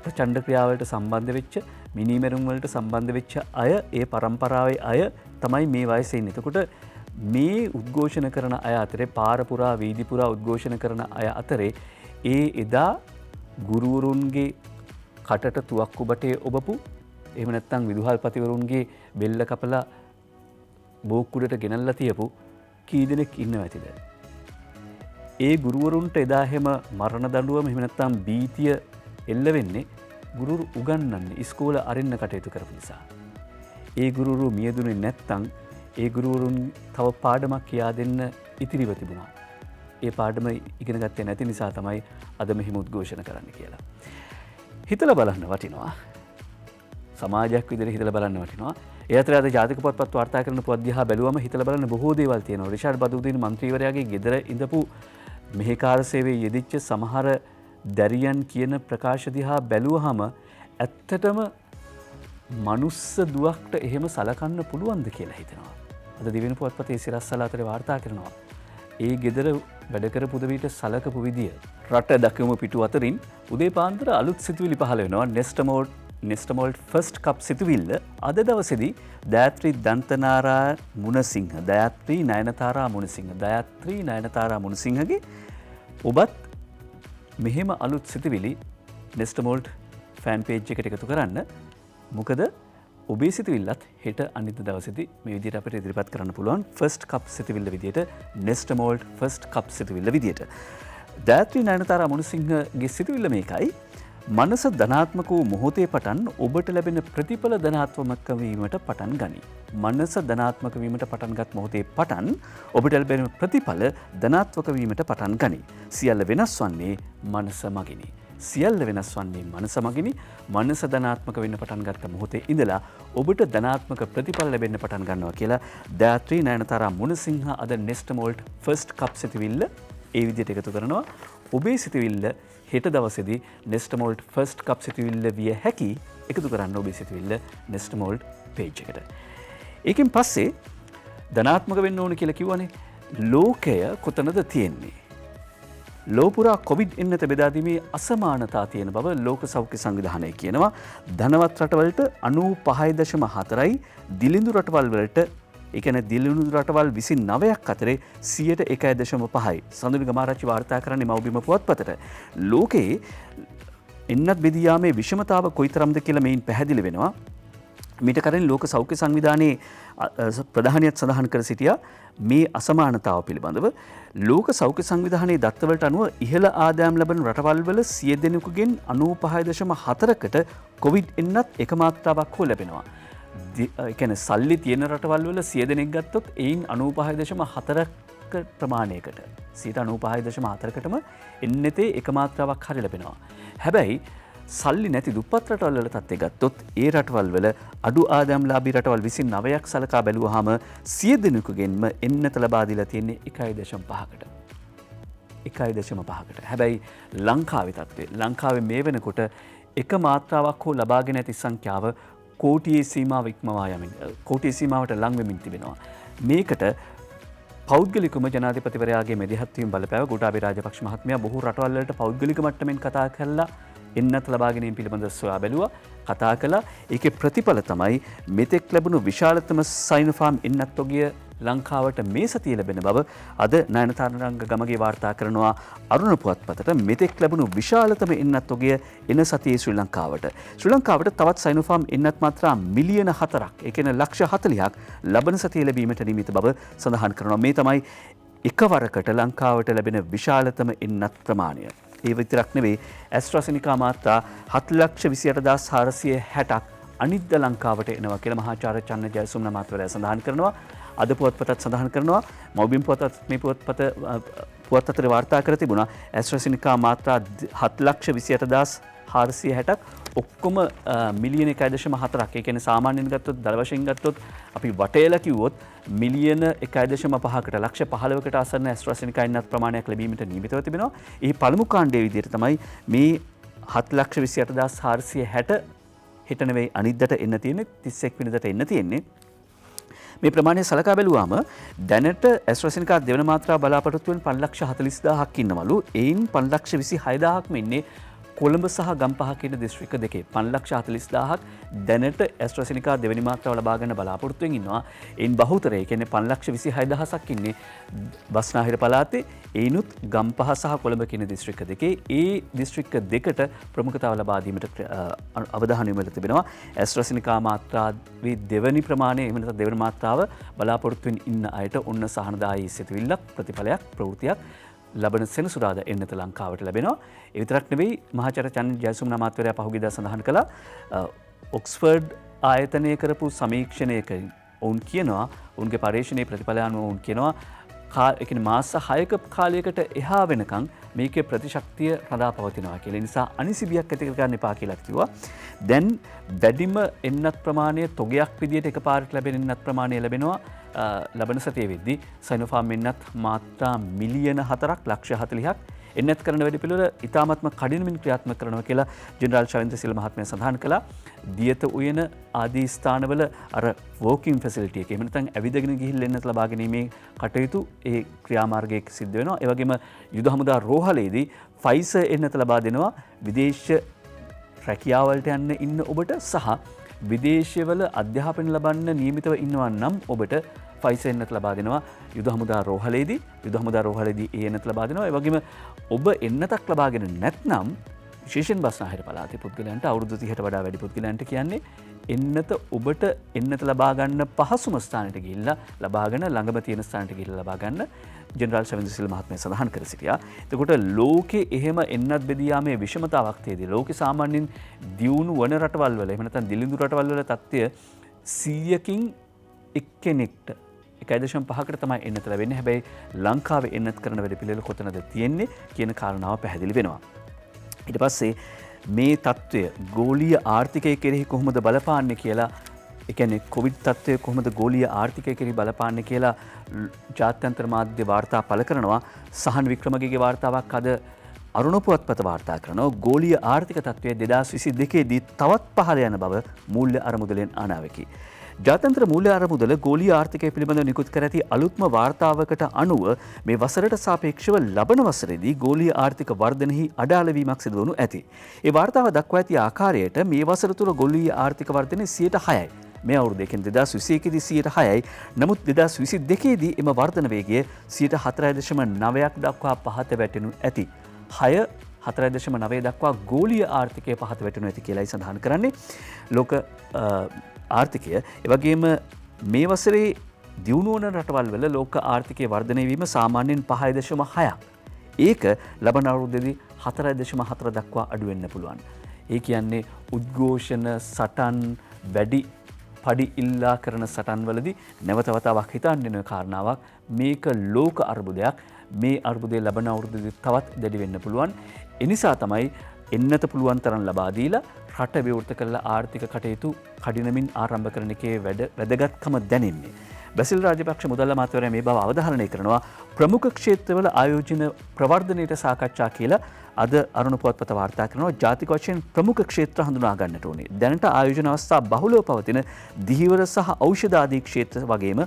ප්‍රචණ්ඩ ක්‍රියාවලට සම්බන්ධ වෙච්ච මිනිමෙරුම් වලට සම්බන්ධ වෙච්ච අය ඒ පරම්පරාවේ අය තමයි මේ වයසේ ඉන්නේ. එතකොට මේ උද්ඝෝෂණ කරන අය අතරේ පාර පුරා වීදි පුරා උද්ඝෝෂණ කරන අය අතරේ ඒ එදා ගුරුවරුන්ගේ කටට තුවක්කු බටේ ඔබපු එහෙම නැත්නම් විදුහල්පතිවරුන්ගේ බෙල්ල කපලා බෝක්කුඩට ගෙනල්ලා තියපු කී දෙනෙක් ඉන්නව ඇතිද? ඒ ගුරුවරුන්ට එදා එහෙම මරණ දඬුවම එහෙම නැත්නම් බීතිය එල්ල වෙන්නේ ගුරුවරු උගන්වන්නේ ඉස්කෝල අරින්න කටයුතු කරපු නිසා. ඒ ගුරුවරු මියදුනේ නැත්නම් ඒ ගුරුවරුන් තව පාඩමක් කියා දෙන්න ඉතිරිව තිබුණා. ඒ පාඩම ඉගෙන ගත්තේ නැති නිසා තමයි අද මෙහිම උද්ඝෝෂණ කරන්න කියලා. හිතලා බලන්න වටිනවා. සමාජයක් විදිහට හිතලා බලන්න වටිනවා. ඒ අතර අද ජාතික පොත්පත් වාර්තා කරන පුවත් දිහා බැලුවම හිතලා බලන්න බොහෝ දේවල් තියෙනවා. රිෂාඩ් බදුදීන් මන්ත්‍රීවරයාගේ ගෙදර ඉඳපු මෙහෙකාර සේවයේ යෙදිච්ච සමහර දැරියන් කියන ප්‍රකාශ දිහා බැලුවහම ඇත්තටම මනුස්ස දුවක්ට එහෙම සලකන්න පුළුවන්ද කියලා හිතෙනවා. අද දිවෙන පුවත්පතේ සිරස්තල අතරේ වාර්තා කරනවා. ඒ ගෙදර වැඩ කරපු උදවියට සලකපු විදිය රට දකුණු පිටු අතරින් උදේ පාන්දර අලුත් සිතුවිලි පහළ වෙනවා. නෙස්ටමෝල්ට් ෆස්ට් කප් සිතුවිල්ල අද දවසේදී දයාත්‍රී දන්තනාරා මුණසිංහ දයාත්‍රී නයනතාරා මුණසිංහගේ ඔබත් මෙහෙම අලුත් සිතුවිලි නෙස්ටමෝල්ට් ෆෑන් පේජ් එකට එකතු කරන්න. මොකද ඔබේ සිතුවිල්ලත් හෙට අනිත් දවසේදී මේ විදිහට අපිට ඉදිරිපත් කරන්න පුළුවන් ෆස්ට් කප් සිතුවිල්ල විදිහට නෙස්ටමෝල්ට් ෆස්ට් කප් සිතුවිල්ල විදිහට. දයාත්‍රී නයනතාරා මුණසිංහගේ සිතුවිල්ල මේකයි. මනස ධනාත්මක වූ මොහොතේ පටන් ඔබට ලැබෙන ප්‍රතිඵල ධනාත්මක වීමට පටන් ගනී. මනස ධනාත්මක වීමට පටන්ගත් මොහොතේ පටන් ඔබට ලැබෙන ප්‍රතිඵල ධනාත්මක වීමට පටන් ගනී. සියල්ල වෙනස් වන්නේ මනස මගිනි. සියල්ල වෙනස් වන්නේ මනස මගිනි. මනස ධනාත්මක වෙන්න පටන් ගත්ත මොහොතේ ඉඳලා ඔබට ධනාත්මක ප්‍රතිඵල ලැබෙන්න පටන් ගන්නවා කියලා දයාත්‍රී නයනතාරා මුණසිංහ අද නෙස්ටමෝල්ට් ෆස්ට් කප් සිතුවිල්ල ඒ විදිහට එකතු කරනවා. ඔබේ සිතුවිල්ල හෙට දවසේදී නෙස්ටමෝල්ට් ෆස්ට් කප් සිතුවිල්ල විය හැකි එකතු කරන්න ඔබේ සිතුවිල්ල නෙස්ටමෝල්ට් පේජ් එකට. ඒකෙන් පස්සේ ධනාත්මක වෙන්න ඕන කියලා කිව්වනේ. ලෝකය කොතනද තියෙන්නේ? ලෝපුරා කොවිඩ් එන්නත බෙදාදීමේ අසමානතා තියෙන බව ලෝක සෞඛ්‍ය සංවිධානය කියනවා. ධනවත් රටවලට 95.4යි දිලිඳු රටවල් වලට ඒ කියන්නේ දිලිඳු රටවල් 29ක් අතරේ 101.5යි. සඳුනි ගමාරච්චි වාර්තා කරන්නේ මව්බිම පුවත්පතට. ලෝකයේ එන්නත් බෙදී යාමේ විෂමතාව කොයිතරම්ද කියලා මේන් පැහැදිලි වෙනවා. මීට කලින් ලෝක සෞඛ්‍ය සංවිධානයේ ප්‍රධානියත් සඳහන් කර සිටියා මේ අසමානතාව පිළිබඳව. ලෝක සෞඛ්‍ය සංවිධානයේ දත්තවලට අනුව ඉහළ ආදායම් ලබන රටවල් වල 100 දෙනෙකුගෙන් 95.4කට කොවිඩ් එන්නත් එක මාත්‍රාවක් හෝ ලැබෙනවා. ඒ කියන්නේ සල්ලි තියෙන රටවල් වල 100 දෙනෙක් ගත්තොත් එයින් 95.4ක ප්‍රමාණයකට 95.4කටම එන්නතේ එක මාත්‍රාවක් හරි ලැබෙනවා. හැබැයි සල්ලි නැති දුප්පත් රටවල් වල තත්ත්වය ගත්තොත් ඒ රටවල් වල අඩු ආදායම්ලාභී රටවල් 29ක් සලකා බැලුවාම 100 දෙනෙකුගෙන්ම එන්නත ලබා දීලා තියෙන්නේ 1.5කට. 1.5කට. හැබැයි ලංකාවේ තත්ත්වය ලංකාවේ මේ වෙනකොට එක මාත්‍රාවක් හෝ ලබාගෙන ඇති සංඛ්‍යාව කෝටියේ සීමාව ඉක්මවා යමින් කෝටියේ සීමාවට ලං වෙමින් තිබෙනවා. මේකට පෞද්ගලිකම ජනාධිපතිවරයාගේ මැදිහත් වීම බලපෑව ගෝඨාභය රාජපක්ෂ මහත්මයා බොහෝ රටවල් වලට පෞද්ගලික මට්ටමින් කතා කරලා එන්නත් ලබා ගැනීම පිළිබඳව සොයා බැලුවා කතා කළා. ඒකේ ප්‍රතිඵල තමයි මෙතෙක් ලැබුණු විශාලතම සයිනෝෆාම් එන්නත් ඔගිය ලංකාවට මේ සතිය ලැබෙන බව අද නයනතාරංග ගමගේ වාර්තා කරනවා අරුණ පුවත්පතට. මෙතෙක් ලැබුණු විශාලතම එන්නත් ඔගිය එන සතියේ ශ්‍රී ලංකාවට. ශ්‍රී ලංකාවට තවත් සයිනෝෆාම් එන්නත් මාත්‍රා මිලියන 4ක් ඒ කියන්නේ ලක්ෂ 40ක් ලබන සතිය ලැබීමට නියමිත බව සඳහන් කරනවා. මේ තමයි එකවරකට ලංකාවට ලැබෙන විශාලතම එන්නත් ප්‍රමාණය. ඒ විතරක් නෙවෙයි ඇස්ට්‍රාසෙනිකා මාත්‍රා 7,28,460ක් අනිද්ද ලංකාවට එනවා කියලා මහාචාර්ය චන්න ජයසුමන මහත්මයා සඳහන් කරනවා. අද පුවත්පතත් සඳහන් කරනවා මෞබිම් පුවතත් මේ පුවත් අතර වාර්තා කර තිබුණා ඇස්ට්‍රාසෙනිකා මාත්‍රා 7,28,460ක් ඔක්කොම මිලියන 1.4ක්. ඒ කියන්නේ සාමාන්‍යයෙන් ගත්තොත් දල වශයෙන් ගත්තොත් අපි වටේලා කිව්වොත් මිලියන 1.5කට ලක්ෂ 15කට ආසන්න ඇස්ට්‍රාසෙනිකා එන්නත් ප්‍රමාණයක් ලැබීමට නියමිතව තිබෙනවා. එහි පළමු කාණ්ඩයේ විදිහට තමයි මේ 7,28,460 හෙට නෙවෙයි අනිද්දට එන්න තියෙන්නේ 31 වෙනිදාට එන්න තියෙන්නේ. මේ ප්‍රමාණය සලකා බැලුවාම දැනට ඇස්ට්‍රාසෙනිකා දෙවන මාත්‍රාව බලාපොරොත්තු වෙන 5,40,000ක් ඉන්නවලු. එයින් 5,26,000ක්ම ඉන්නේ කොළඹ සහ ගම්පහ කියන දිස්ත්‍රික්ක දෙකේ. 5,40,000ක් දැනට ඇස්ට්‍රාසෙනිකා දෙවෙනි මාත්‍රාව ලබා ගන්න බලාපොරොත්තුෙන් ඉන්නවා. එයින් බහුතරය කියන්නේ 5,26,000ක් ඉන්නේ බස්නාහිර පළාතේ. එයිනුත් ගම්පහ සහ කොළඹ කියන දිස්ත්‍රික්ක දෙකේ. ඒ දිස්ත්‍රික්ක දෙකට ප්‍රමුඛතාව ලබා දීමට අවධානය යොමු වෙලා තිබෙනවා. ඇස්ට්‍රාසෙනිකා මාත්‍රාවේ දෙවෙනි ප්‍රමාණය එහෙම නැත්නම් දෙවෙනි මාත්‍රාව බලාපොරොත්තුෙන් ඉන්න අයට ඔන්න සහනදායී සිතුවිල්ලක් ප්‍රතිඵලයක් ප්‍රවෘත්තියක් ලබන සෙනසුරාදා එන්නත ලංකාවට ලැබෙනවා. ඒ විතරක් නෙවෙයි මහාචාර්ය චන්න ජයසුමන මහත්මයා පහුගියදා සඳහන් කළා ඔක්ස්ෆර්ඩ් ආයතනය කරපු සමීක්ෂණයකින් ඔවුන් කියනවා ඔවුන්ගේ පරීක්ෂණයේ ප්‍රතිඵල අනුව ඔවුන් කියනවා ඒ කියන්නේ මාස 6ක කාලයකට එහා වෙනකන් මේකේ ප්‍රතිශක්තිය රඳා පවතිනවා කියලා. ඒ නිසා අනිසිබියක් ඇති කර ගන්න එපා කියලා කිව්වා. දැන් වැඩිම එන්නත් ප්‍රමාණය තොගයක් විදියට එකපාරට ලැබෙන එන්නත් ප්‍රමාණය ලැබෙනවා. ලබන සතියේ වෙද්දී සයිනෝෆාම් එන්නත් මාත්‍රා මිලියන 4ක් ලක්ෂ 40ක් එන්නත් කරන වැඩ පිළිවෙල ඉතාමත්ම කඩිනමින් ක්‍රියාත්මක කරනවා කියලා ජෙනරාල් ශවේන්ද්‍ර සිල් මහත්මයා සඳහන් කළා. දියත උයන ආදී ස්ථානවල අර වෝකින් ෆැසිලිටි එක එහෙම නැත්නම් ඇවිදගෙන ගිහිල්ලා එන්නත් ලබා ගැනීමේ කටයුතු ඒ ක්‍රියාමාර්ගයක සිද්ධ වෙනවා. ඒ වගේම යුද හමුදා රෝහලේදී ෆයිසර් එන්නත් ලබා දෙනවා විදේශ රැකියාවලට යන්න ඉන්න ඔබට සහ විදේශවල අධ්‍යාපන ලබන්න නියමිතව ඉන්නවා නම් ඔබට ෆයිසර් එන්නත් ලබා දෙනවා යුද හමුදා රෝහලේදී. යුද හමුදා රෝහලේදී ඒ එන්නත් ලබා දෙනවා. ඒ වගේම ඔබ එන්නතක් ලබාගෙන නැත්නම් විශේෂයෙන් බස්නාහිර පළාතේ පුද්ගලයන්ට අවුරුදු 30ට වඩා වැඩි පුද්ගලයන්ට කියන්නේ එන්නත ඔබට එන්නත ලබා ගන්න පහසුම ස්ථානයට ගිහිල්ලා ලබාගෙන ළඟම තියෙන ස්ථානයට ගිහිල්ලා ලබා ගන්න ජෙනරාල් ශවේන්ද්‍ර සිල් මහත්මයා සඳහන් කර සිටියා. එතකොට ලෝකේ එහෙම එන්නත් බෙදී යාමේ විෂමතාවක් තියදී ලෝකේ සාමාන්‍යයෙන් දියුණු වන රටවල් වල එහෙම නැත්නම් දිලිඳු රටවල් වල තත්ත්වය 100කින් එක්කෙනෙක්ට 1.5කට තමයි එන්නත ලැබෙන්නේ. හැබැයි ලංකාවේ එන්නත් කරන වැඩ පිළිවෙල කොතනද තියෙන්නේ කියන කාරණාව පැහැදිලි වෙනවා. ඊට පස්සේ මේ තත්ත්වය ගෝලීය ආර්ථිකය කෙරෙහි කොහොමද බලපාන්නේ කියලා ඒ කියන්නේ කොවිඩ් තත්ත්වය කොහොමද ගෝලීය ආර්ථිකය කෙරෙහි බලපාන්නේ කියලා ජාත්‍යන්තර මාධ්‍ය වාර්තා පළ කරනවා. සහන් වික්‍රමගේ වාර්තාවක් අද අරුණ පුවත්පත වාර්තා කරනවා. ගෝලීය ආර්ථික තත්ත්වය 2022 දී තවත් පහළ යන බව මූල්‍ය අරමුදලෙන් අනාවකි. ජාත්‍යන්තර මූල්‍ය අරමුදල ගෝලීය ආර්ථිකය පිළිබඳව නිකුත් කර ඇති අලුත්ම වාර්තාවකට අනුව මේ වසරට සාපේක්ෂව ලබන වසරේදී ගෝලීය ආර්ථික වර්ධනයෙහි අඩාල වීමක් සිදු වනු ඇති. ඒ වාර්තාව දක්වා ඇති ආකාරයට මේ වසර තුල ගෝලීය ආර්ථික වර්ධනය 6%යි. මේ අවුරුද්දේ කියන්නේ 2021 දී 6%යි. නමුත් 2022 දී එම වර්ධන වේගය 4.9ක් දක්වා පහත වැටෙනු ඇති. 4.9 දක්වා ගෝලීය ආර්ථිකය පහත වැටෙනු ඇති කියලායි සඳහන් කරන්නේ. ලෝක ආර්ථිකය. ඒ වගේම මේ වසරේ දියුණු වන රටවල් වල ලෝක ආර්ථිකයේ වර්ධනය වීම සාමාන්‍යයෙන් 5.6ක්. ඒක ලබන අවුරුද්දේදී 4.4 දක්වා අඩු වෙන්න පුළුවන්. ඒ කියන්නේ උද්ඝෝෂණ සටන් වැඩි පඩි ඉල්ලා කරන සටන්වලදී නැවත වතාවක් හිතන්න වෙන කාරණාවක් මේක ලෝක අර්බුදයක්. මේ අර්බුදය ලබන අවුරුද්දේදී තවත් දැඩි වෙන්න පුළුවන්. ඒ නිසා තමයි එන්නත පුළුවන් තරම් ලබා දීලා රට විවෘත කරලා ආර්ථික කටයුතු කඩිනමින් ආරම්භ කරන එකේ වැදගත්කම දැනෙන්නේ. බැසිල් රාජපක්ෂ මුදල් අමාත්‍යවරයා මේ බව අවධාරණය කරනවා. ප්‍රමුඛ ක්ෂේත්‍රවල ආයෝජන ප්‍රවර්ධනයට සාකච්ඡා කියලා අද අරුණ පුවත්පත වාර්තා කරනවා. ජාතික වශයෙන් ප්‍රමුඛ ක්ෂේත්‍ර හඳුනා ගන්නට ඕනේ. දැනට ආයෝජන අවස්ථා බහුලව පවතින දිහිවර සහ ඖෂධ ආදී ක්ෂේත්‍ර වගේම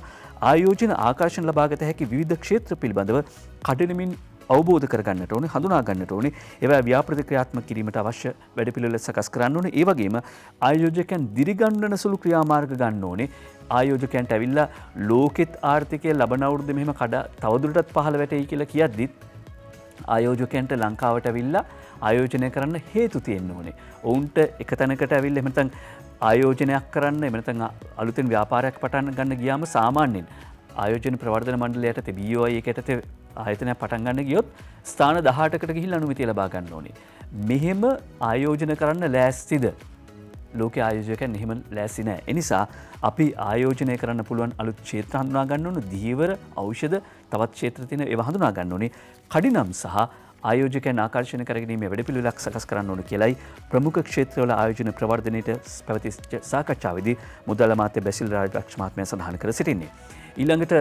ආයෝජන ආකර්ෂණ ලබාගත හැකි විවිධ ක්ෂේත්‍ර පිළිබඳව කඩිනමින් අවබෝධ කරගන්නට ඕනේ, හඳුනා ගන්නට ඕනේ. ඒවා ව්‍යාපෘති ක්‍රියාත්මක කිරීමට අවශ්‍ය වැඩපිළිවෙළ සකස් කරන්න ඕනේ. ඒ වගේම ආයෝජකයන් දිරිගන්වන සුළු ක්‍රියාමාර්ග ගන්න ඕනේ. ආයෝජකයන්ට ඇවිල්ලා ලෝකෙත් ආර්ථිකය ලබන අවුරුද්දේ මෙහෙම තවදුරටත් පහළ වැටෙයි කියලා කියද්දිත් ආයෝජකයන්ට ලංකාවට ඇවිල්ලා ආයෝජනය කරන්න හේතු තියෙන්න ඕනේ. ඔවුන්ට එක තැනකට ඇවිල්ලා එහෙම නැත්නම් ආයෝජනයක් කරන්න එහෙම නැත්නම් අලුතෙන් ව්‍යාපාරයක් පටන් ගන්න ගියාම සාමාන්‍යයෙන් ආයෝජන ප්‍රවර්ධන මණ්ඩලයට BOI එකට ආයතනයක් පටන් ගන්න ගියොත් ස්ථාන 18කට ගිහිල්ලා අනුමැතිය ලබා ගන්න ඕනේ. මෙහෙම ආයෝජන කරන්න ලෑස්තිද? ලෝකයේ ආයෝජකයන් එහෙම ලෑස්ති නැහැ. ඒ නිසා අපි ආයෝජනය කරන්න පුළුවන් අලුත් ක්ෂේත්‍ර හඳුනා ගන්න ඕනේ. දීවර, ඖෂධ, තවත් ක්ෂේත්‍ර තියෙන ඒවා හඳුනා ගන්න ඕනේ. කඩිනම් සහ ආයෝජකයන් ආකර්ෂණය කරගැනීමේ වැඩපිළිවෙලක් සකස් කරන්න ඕන කියලයි ප්‍රමුඛ ක්ෂේත්‍රවල ආයෝජන ප්‍රවර්ධනයට පැවති සාකච්ඡාවේදී මුදල් අමාත්‍ය බැසිල් රාජපක්ෂ මහත්මයා සඳහන් කර සිටින්නේ. ඊළඟට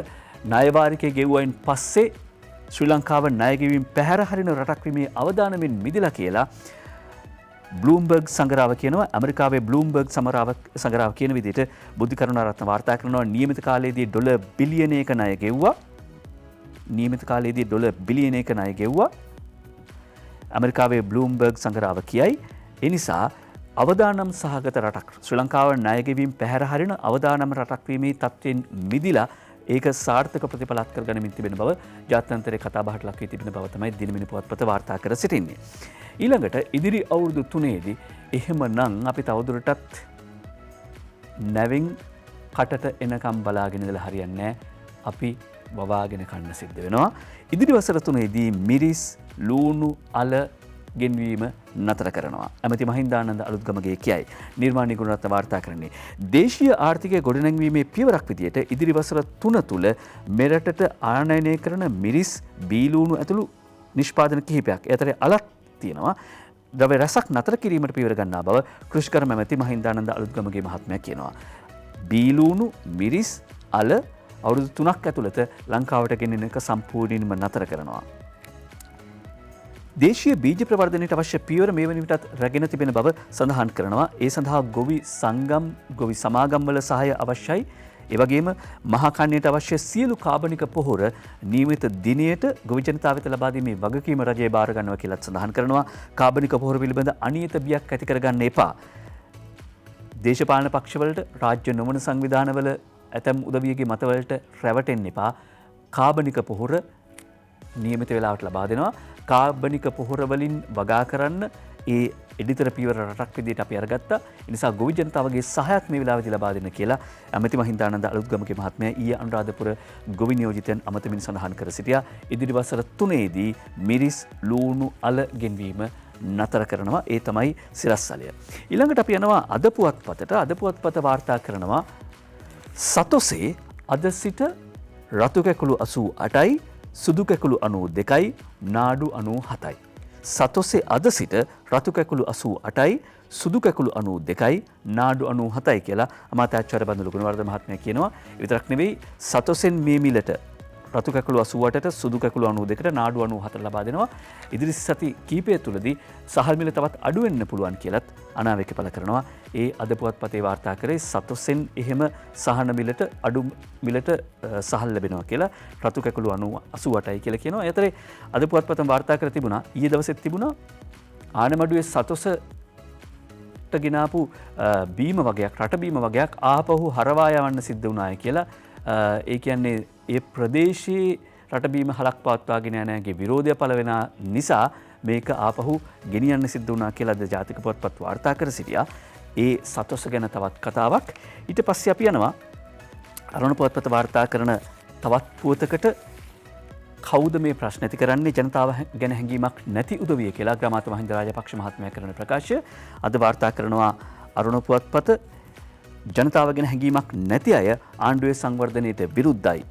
ණය වාරිකය ගෙවුවයින් පස්සේ ශ්‍රී ලංකාව ණය ගෙවීම පැහැර හරින රටක් වීමේ අවදානමින් මිදලා කියලා බ්ලූම්බර්ග් සංගරාව කියනවා. ඇමරිකාවේ බ්ලූම්බර්ග් සංගරාව කියන විදිහට බුද්ධ කරුණාරත්න වාර්තා කරනවා. නියමිත කාලයේදී ඩොලර් බිලියනයක ණය ගෙව්වා. නියමිත කාලයේදී ඩොලර් බිලියනයක ණය ගෙව්වා. ඇමරිකාවේ බ්ලූම්බර්ග් සංගරාව කියයි. ඒ නිසා අවදානම් සහගත රටක් ශ්‍රී ලංකාව ණය ගෙවීම පැහැර හරින අවදානම් රටක් වීමේ තත්ත්වයෙන් මිදිලා ඒක සාර්ථක ප්‍රතිඵලත් කරගනිමින් තිබෙන බව ජාත්‍යන්තරයේ කතාබහට ලක් වී තිබෙන බව තමයි දිනමින පුවත්පත වාර්තා කර සිටින්නේ. ඊළඟට ඉදිරි අවුරුදු 3ේදී එහෙමනම් අපි තවදුරටත් නැවින් කටට එනකම් බලාගෙන ඉඳලා හරියන්නේ නැහැ. අපි වවාගෙන කන්න සිද්ධ වෙනවා. ඉදිරි වසර 3ේදී මිරිස්, ලූණු, අල ගෙන්වීම නතර කරනවා. ඇමති මහින්දානන්ද අලුත්ගමගේ කියයි. නිර්මාණ ගුණරත්න වාර්තා කරන්නේ. දේශීය ආර්ථිකය ගොඩනැංවීමේ පියවරක් විදියට ඉදිරි වසර 3 තුල මෙරටට ආනයනය කරන මිරිස්, බීලූණු ඇතුළු නිෂ්පාදන කිහිපයක්. ඒ අතරේ අලක් තියෙනවා. ද්‍රව්‍ය රසක් නතර කිරීමට පියවර ගන්නා බව කෘෂිකර්ම ඇමති මහින්දානන්ද අලුත්ගමගේ මහත්මයා කියනවා. බීලූණු, මිරිස්, අල අවුරුදු 3ක් ඇතුළත ලංකාවට ගෙනෙන එක සම්පූර්ණයෙන්ම නතර කරනවා. දේශීය බීජ ප්‍රවර්ධනයට අවශ්‍ය පියවර මේ වන විටත් රැගෙන තිබෙන බව සඳහන් කරනවා. ඒ සඳහා ගොවි සමාගම්වල සහාය අවශ්‍යයි. ඒ වගේම මහා කන්නයට අවශ්‍ය සියලු කාබනික පොහොර නියමිත දිනයට ගොවි ජනතාව වෙත ලබා දීමේ වගකීම රජය බාර ගන්නවා කියලා සඳහන් කරනවා. කාබනික පොහොර පිළිබඳ අනියත බියක් ඇති කරගන්න එපා. දේශපාලන පක්ෂවලට රාජ්‍ය නොවන සංවිධානවල ඇතැම් උදවියගේ මතවලට රැවටෙන්න එපා. කාබනික පොහොර නියමිත වෙලාවට ලබා දෙනවා. කාබනික පොහොර වලින් වගා කරන්න ඒ එඩිතර පියවර රටක් විදිහට අපි අරගත්තා. ඒ නිසා ගොවි ජනතාවගේ සහායක් මේ වෙලාවේදී ලබා දෙන්න කියලා ඇමති මහින්දානන්ද අලුත්ගමගේ මහත්මයා ඊයේ අනුරාධපුර ගොවි නියෝජිතයන් අමතමින් සඳහන් කර සිටියා. ඉදිරි වසර 3ේදී මිරිස්, ලූණු, අල ගෙන්වීම නතර කරනවා. ඒ තමයි සිරස්සලය. ඊළඟට අපි යනවා අද පුවත්පතට. අද පුවත්පත වාර්තා කරනවා සතොසේ අද සිට රතු කැකුළු 88යි, සුදු කැකුළු 92යි, නාඩු 97යි. සතොසේ අද සිට රතු කැකුළු 88යි, සුදු කැකුළු 92යි, නාඩු 97යි කියලා අමාත්‍යාචාර්ය බන්දුල ගුණවර්ධන මහත්මයා කියනවා. විතරක් නෙවෙයි සතොසෙන් මේ මිලට රතු කැකුළු 88ට, සුදු කැකුළු 92ට, නාඩු 97ට ලබා දෙනවා. ඉදිරි සති කීපය තුළදී සහල් මිල තවත් අඩු වෙන්න පුළුවන් කියලත් අනාවැකි පළ කරනවා. ඒ අද පුවත්පතේ වාර්තා කරේ සතොසෙන් එහෙම සහන මිලට අඩු මිලට සහල් ලැබෙනවා කියලා. රතු කැකුළු 88යි කියලා කියනවා. ඒ අතරේ අද පුවත්පතම වාර්තා කර තිබුණා ඊයේ දවසෙත් තිබුණා ආනමඩුවේ සතොසට ගෙනාපු බීම වගයක්, රට බීම වගයක් ආපහු හරවා යවන්න සිද්ධ වුණාය කියලා. ඒ කියන්නේ ඒ ප්‍රදේශයේ රටබීම හලක් පවත්වාගෙන යන අයගේ විරෝධය පළ වෙන නිසා මේක ආපහු ගෙනියන්න සිද්ධ වුණා කියලා ද ජාතික පුවත්පත් වාර්තා කර සිටියා. ඒ සතොස ගැන තවත් කතාවක්. ඊට පස්සේ අපි යනවා අරුණ පුවත්පත වාර්තා කරන තවත් පුවතකට කවුද මේ ප්‍රශ්න ඇති කරන්නේ ජනතාව ගැන හැඟීමක් නැති උදවිය කියලා අග්‍රාමාත්‍ය මහින්ද රාජපක්ෂ මහත්මයා කරන ප්‍රකාශය අද වාර්තා කරනවා අරුණ පුවත්පත. ජනතාව ගැන හැඟීමක් නැති අය ආණ්ඩුවේ සංවර්ධනයට විරුද්ධයි.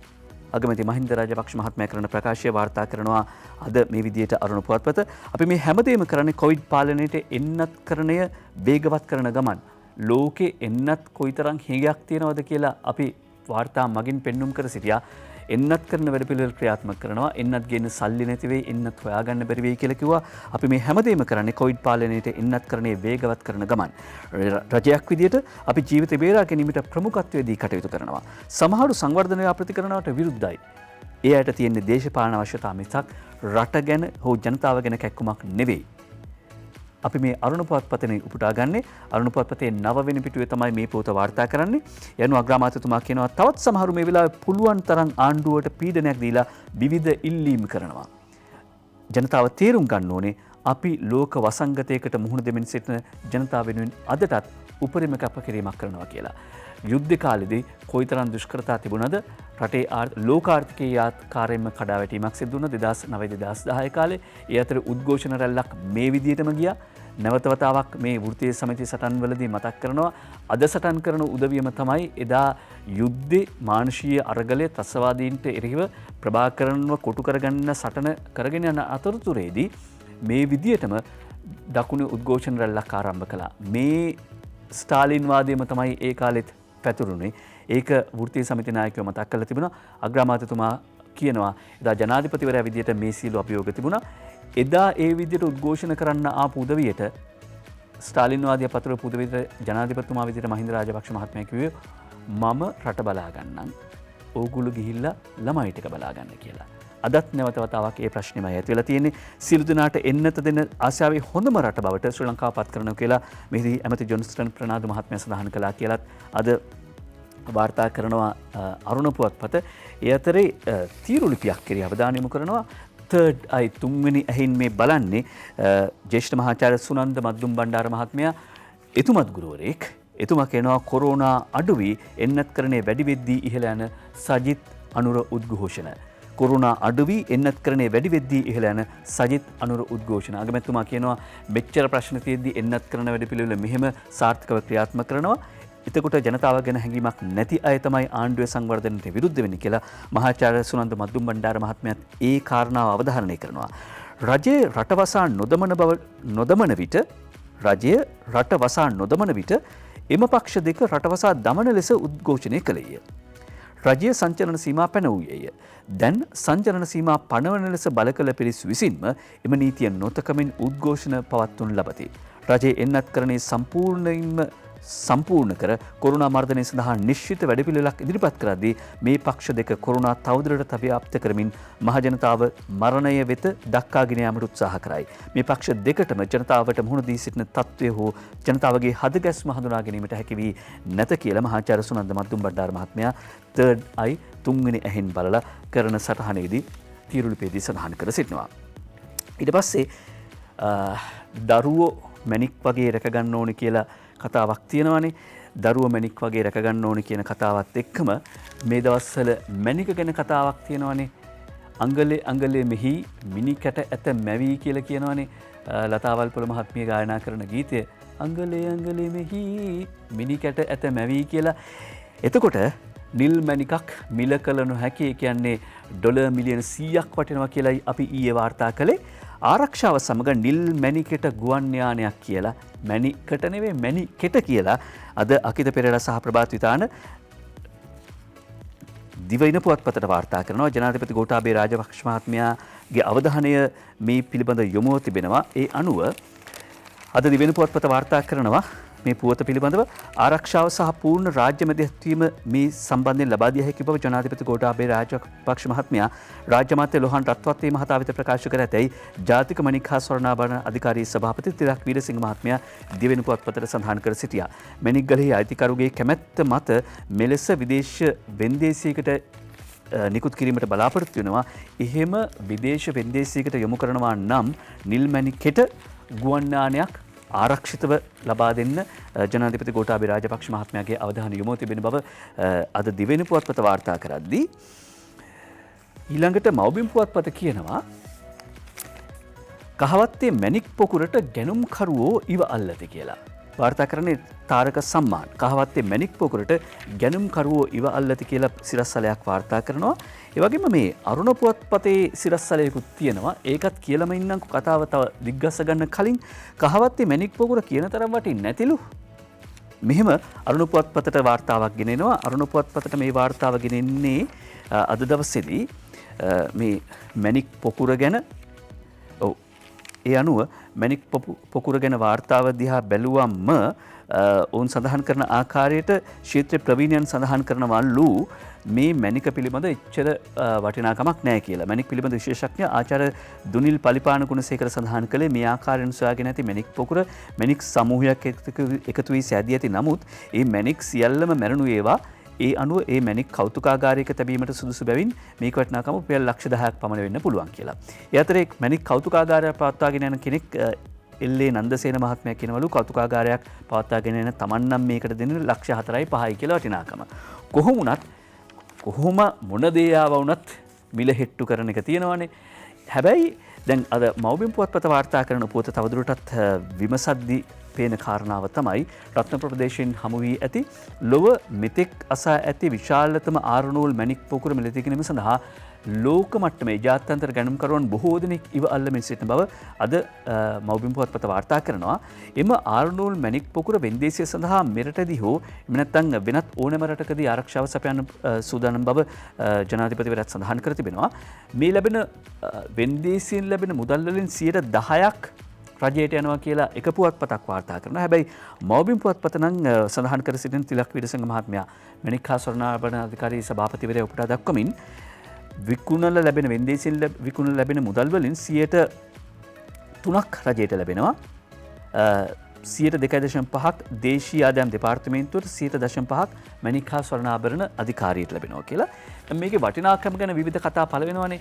අගමැති මහින්ද රාජපක්ෂ මහත්මයා කරන ප්‍රකාශය වාර්තා කරනවා අද මේ විදියට අරුණ පුවත්පත. අපි මේ හැමදේම කරන්නේ කොවිඩ් පාලනයට එන්නත්කරණය වේගවත් කරන ගමන් ලෝකේ එන්නත් කොයිතරම් හේගයක් තියෙනවද කියලා අපි වාර්තා මගින් පෙන්눔 කර සිටියා. එන්නත් කරන වැඩපිළිවෙල ක්‍රියාත්මක කරනවා. එන්නත් ගේන්න සල්ලි නැති වෙයි, එන්නත් හොයාගන්න බැරි වෙයි කියලා කිව්වා. අපි මේ හැමදේම කරන්නේ කොවිඩ් පාලනයට එන්නත්කරණය වේගවත් කරන ගමන්. රජයක් විදියට අපි ජීවිත බේරා ගැනීමට ප්‍රමුඛත්වය දී කටයුතු කරනවා. සමහරු සංවර්ධන ව්‍යාපෘති කරනවට විරුද්ධයි. ඒ අයට තියෙන දේශපාලන අවශ්‍යතා මිසක් රට ගැන හෝ ජනතාව ගැන කැක්කුමක් නෙවෙයි. අපි මේ අරුණ පුවත්පතේ උපුටා ගන්නේ අරුණ පුවත්පතේ 9 වෙනි පිටුවේ තමයි මේ පොත වාර්තා කරන්නේ. යනු අග්‍රාමාත්‍යතුමා කියනවා තවත් සමහරු මේ වෙලාවේ පුළුවන් තරම් ආණ්ඩුවට පීඩනයක් දීලා විවිධ ඉල්ලීම් කරනවා. ජනතාව තේරුම් ගන්න ඕනේ අපි ලෝක වසංගතයකට මුහුණ දෙමින් සිටින ජනතාව වෙනුවෙන් අදටත් උපරිම කැපකිරීමක් කරනවා කියලා. යුද්ධ කාලෙදී කොයිතරම් දුෂ්කරතා තිබුණද රටේ ලෝකාර්ථිකයේ ආකාරයෙන්ම කඩාවැටීමක් සිදු වුණා 2009-2010 කාලේ. ඒ අතර උද්ඝෝෂණ රැල්ලක් මේ විදිහටම ගියා. නැවත වතාවක් මේ වෘත්තීය සමිති සටන්වලදී මතක් කරනවා අද සටන් කරන උදවියම තමයි එදා යුද්ධේ මානුෂීය අරගලයේ ත්‍රස්තවාදීන්ට එරෙහිව ප්‍රභාකරන්ව කොටු කරගන්න සටන කරගෙන යන අතරතුරේදී මේ විදිහටම දකුණු උද්ඝෝෂණ රැල්ලක් ආරම්භ කළා. මේ ස්ටාලින් වාදයම තමයි ඒ කාලෙත් පැතුරුනේ. ඒක වෘත්තීය සමිති නායකයෝ මතක් කරලා තිබුණා. අග්‍රාමාත්‍යතුමා කියනවා එදා ජනාධිපතිවරයා විදියට මේ සීල අභියෝග තිබුණා. එදා ඒ විදියට උද්ඝෝෂණ කරන්න ආපු උදවියට ස්ටාලින් වාදය පතුරපු උදවියට ජනාධිපතිතුමා විදියට මහින්ද රාජපක්ෂ මහත්මයා කිව්වේ මම රට බලා ගන්නම්. ඕගොල්ලෝ ගිහිල්ලා ළමයි ටික බලා ගන්න කියලා. අදත් නැවත වතාවක් ඒ ප්‍රශ්නෙමයි ඇති වෙලා තියෙන්නේ. සියලු දෙනාට එන්නත දෙන ආසියාවේ හොඳම රට බවට ශ්‍රී ලංකාව පත් කරනවා කියලා මෙහිදී ඇමති ජොන්ස්ටන් ප්‍රනාන්දු මහත්මයා සඳහන් කළා කියලත් අද වාර්තා කරනවා අරුණ පුවත්පත. ඒ අතරේ තීරු ලිපියක් කෙරෙහි අවධානය යොමු කරනවා. තර්ඩ් අයි තුන්වෙනි ඇහින් මේ බලන්නේ ජ්‍යෙෂ්ඨ මහාචාර්ය සුනන්ද මද්දුම් බණ්ඩාර මහත්මයා එතුමත් ගුරුවරයෙක්. එතුමා කියනවා කොරෝනා අඩු වී එන්නත්කරණය වැඩි වෙද්දී ඉහළ යන සජිත් අනුර උද්ඝෝෂණ. කොරුණා අඩු වී එන්නත්කරණය වැඩි වෙද්දී ඉහළ යන සජිත් අනුර උද්ඝෝෂණ. අගමැතිතුමා කියනවා මෙච්චර ප්‍රශ්න තියෙද්දී එන්නත්කරණ වැඩපිළිවෙල මෙහෙම සාර්ථකව ක්‍රියාත්මක කරනවා. එතකොට ජනතාව ගැන හැඟීමක් නැති අය තමයි ආණ්ඩුවේ සංවර්ධනයට විරුද්ධ වෙන්නේ කියලා මහාචාර්ය සුනන්ද මද්දුම් බණ්ඩාර මහත්මයාත් ඒ කාරණාව අවධාරණය කරනවා. රජයේ රටවසා නොදමන විට එම පක්ෂ දෙක රටවසා දමන ලෙස උද්ඝෝෂණය කළේය. රජයේ සංචලන සීමා පැනවූයේය. දැන් සංචලන සීමා පනවන ලෙස බල කළ පිරිස් විසින්ම එම නීතිය නොතකමින් උද්ඝෝෂණ පවත්වනු ලබති. රජයේ එන්නත්කරණයේ සම්පූර්ණ කර කොරුණා මර්ධනය සඳහා නිශ්චිත වැඩපිළිවෙලක් ඉදිරිපත් කරද්දී මේ පක්ෂ දෙක කොරුණා තවදුරටත් ව්‍යාප්ත කරමින් මහජනතාව මරණය වෙත දක්වාගෙන යාමට උත්සාහ කරයි. මේ පක්ෂ දෙකටම ජනතාවට මුහුණ දී සිටින තත්ත්වය හෝ ජනතාවගේ හදගැස්ම හඳුනා ගැනීමට හැකි වී නැත කියලා මහාචාර්ය සුනන්ද මද්දුම් බණ්ඩාර මහත්මයා තර්ඩ් අයි තුන්වෙනි ඇහෙන් බලලා කරන සටහනේදී තීරු ලිපියේදී සඳහන් කර සිටිනවා. ඊට පස්සේ දරුවෝ මැණික් වගේ රැක ගන්න ඕනේ කියලා කතාවක් තියෙනවානේ. දරුවෝ මැණික් වගේ රැක ගන්න ඕනේ කියන කතාවත් එක්කම මේ දවස්වල මැණික ගැන කතාවක් තියෙනවානේ. අඟලේ අඟලේ මෙහි මිනි කැට ඇත මැවි කියලා කියනවානේ. ලතාවල්පොළ මහත්මිය ගායනා කරන ගීතය අඟලේ අඟලේ මෙහි මිනි කැට ඇත මැවි කියලා. එතකොට නිල් මැණිකක් මිල කළ නොහැකි කියන්නේ ඩොලර් මිලියන 100ක් වටිනවා කියලායි අපි ඊයේ වාර්තා කළේ. ආරක්ෂාව සමග නිල් මැණිකෙට ගුවන් යානයක් කියලා මැණිකට නෙවෙයි මැණිකෙට කියලා අද අකිත පෙරේරා සහ ප්‍රභාත් විතාන දිවයින පුවත්පතට වාර්තා කරනවා. ජනාධිපති ගෝඨාභය රාජපක්ෂ මහත්මයාගේ අවධානය මේ පිළිබඳ යොමුව තිබෙනවා. ඒ අනුව අද දිවයින පුවත්පත වාර්තා කරනවා මේ පුවත පිළිබඳව ආරක්ෂාව සහ පූර්ණ රාජ්‍ය මැදිහත්වීම මේ සම්බන්ධයෙන් ලබා දිය හැකි බව ජනාධිපති ගෝඨාභය රාජපක්ෂ මහත්මයා රාජ්‍ය අමාත්‍ය ලෝහන් රත්වත්වී මහතා වෙත ප්‍රකාශ කර ඇතැයි ජාතික මණික් හා ස්වර්ණාභරණ අධිකාරී සභාපති තිලක් වීරසිංහ මහත්මයා දිවෙන පුවත්පතට සඳහන් කර සිටියා. මැණික්ගලෙහි අයිතිකරුගේ කැමැත්ත මත මෙලෙස විදේශ වෙන්දේසියකට නිකුත් කිරීමට බලාපොරොත්තු වෙනවා. එහෙම විදේශ වෙන්දේසියකට යොමු කරනවා නම් නිල් මැණිකෙට ගුවන් යානයක් ආරක්ෂිතව ලබා දෙන්න ජනාධිපති ගෝඨාභය රාජපක්ෂ මහත්මයාගේ අවධානය යොමු තිබෙන බව අද දිවෙන පුවත්පත වාර්තා කරද්දී ඊළඟට මව්බිම් පුවත්පත කියනවා කහවත්තේ මැණික් පොකුරට ගැනුම්කරුවෝ ඉව අල්ලති කියලා. වාර්තා කරන්නේ තාරක සම්මාන. කහවත්තේ මැණික් පොකුරට ගැනුම්කරුවෝ ඉව අල්ලති කියලා සිරස්සලයක් වාර්තා කරනවා. ඒ වගේම මේ අරුණ පුවත්පතේ සිරස්සලයකුත් තියෙනවා. ඒකත් කියලාම ඉන්නම්කො කතාව තව දිග්ගස්ස ගන්න කලින් කහවත්තේ මැණික් පොකුර කියන තරම් වටින්නේ නැතිලු. මෙහෙම අරුණ පුවත්පතට වාර්තාවක් ගෙනෙනවා. අරුණ පුවත්පතට මේ වාර්තාව ගෙනෙන්නේ අද දවසේදී මේ මැණික් පොකුර ගැන ඒ අනුව මැණික් පොකුර ගැන වාර්තාව දිහා බැලුවම්ම ඔවුන් සඳහන් කරන ආකාරයට ක්ෂේත්‍ර ප්‍රවීණයන් සඳහන් කරනවලු මේ මැණික පිළිබඳ එච්චර වටිනාකමක් නැහැ කියලා. මැණික් පිළිබඳ විශේෂඥ ආචාර්ය දුනිල් පලිපාන ගුණසේකර සඳහන් කළේ මේ ආකාරයෙන් සොයාගෙන ඇති මැණික් පොකුර මැණික් සමූහයක් එකතු වී සෑදී ඇති නමුත් ඒ මැණික් සියල්ලම මැරුණු ඒවා ඒ අනුව ඒ මැණික් කෞතුකාගාරයක තැබීමට සුදුසු බැවින් මේක වටිනාකම රුපියල් ලක්ෂ 10ක් පමණ වෙන්න පුළුවන් කියලා. ඒ අතරේ මැණික් කෞතුකාගාරයක් පවත්වාගෙන යන කෙනෙක් එල්ලේ නන්දසේන මහත්මයා කියනවලු කෞතුකාගාරයක් පවත්වාගෙන යන තමන් නම් මේකට දෙන ලක්ෂ 4යි 5යි කියලා වටිනාකම. කොහොම මොන දේ ආව වුණත් මිල හෙට්ටු කරන එක තියෙනවානේ. හැබැයි දැන් අද මව්බිම් පුවත්පත වාර්තා කරන පුවත තවදුරටත් විමසද්දී පේන කාරණාව තමයි රත්න ප්‍රදේශයෙන් හමු වී ඇති ලොව මෙතෙක් අසා ඇති විශාලතම ආරණෝල් මැණික් පොකුර මිලදී ගැනීම සඳහා ලෝක මට්ටමේ ජාත්‍යන්තර ගැනුම්කරුවන් බොහෝ දෙනෙක් ඉව අල්ලමින් සිටින බව අද මව්බිම් පුවත්පත වාර්තා කරනවා. එම ආරණෝල් මැණික් පොකුර වෙන්දේසිය සඳහා මෙරටදී හෝ එම නැත්නම් වෙනත් ඕනෑම රටකදී ආරක්ෂාව සපයන්න සූදානම් බව ජනාධිපතිවරයාත් සඳහන් කර තිබෙනවා. මේ ලැබෙන වෙන්දේසියෙන් ලැබෙන මුදල් වලින් 10%ක් රජයට යනවා කියලා එක පුවත්පතක් වාර්තා කරනවා. හැබැයි මව්බිම් පුවත්පත නම් සඳහන් කර සිටින තිලක් වීරසිංහ මහත්මයා මැණික් හා ස්වර්ණාභරණ අධිකාරී සභාපතිවරයා උපුටා දක්වමින් විකුණල ලැබෙන වෙන්දේසියෙන් විකුණල ලැබෙන මුදල් වලින් 3% රජයට ලැබෙනවා. 2.5ක් දේශීය ආදායම් දෙපාර්තමේන්තුවට 5% මැණික් හා ස්වර්ණාභරණ අධිකාරියට ලැබෙනවා කියලා. මේකේ වටිනාකම ගැන විවිධ කතා පළ වෙනවානේ.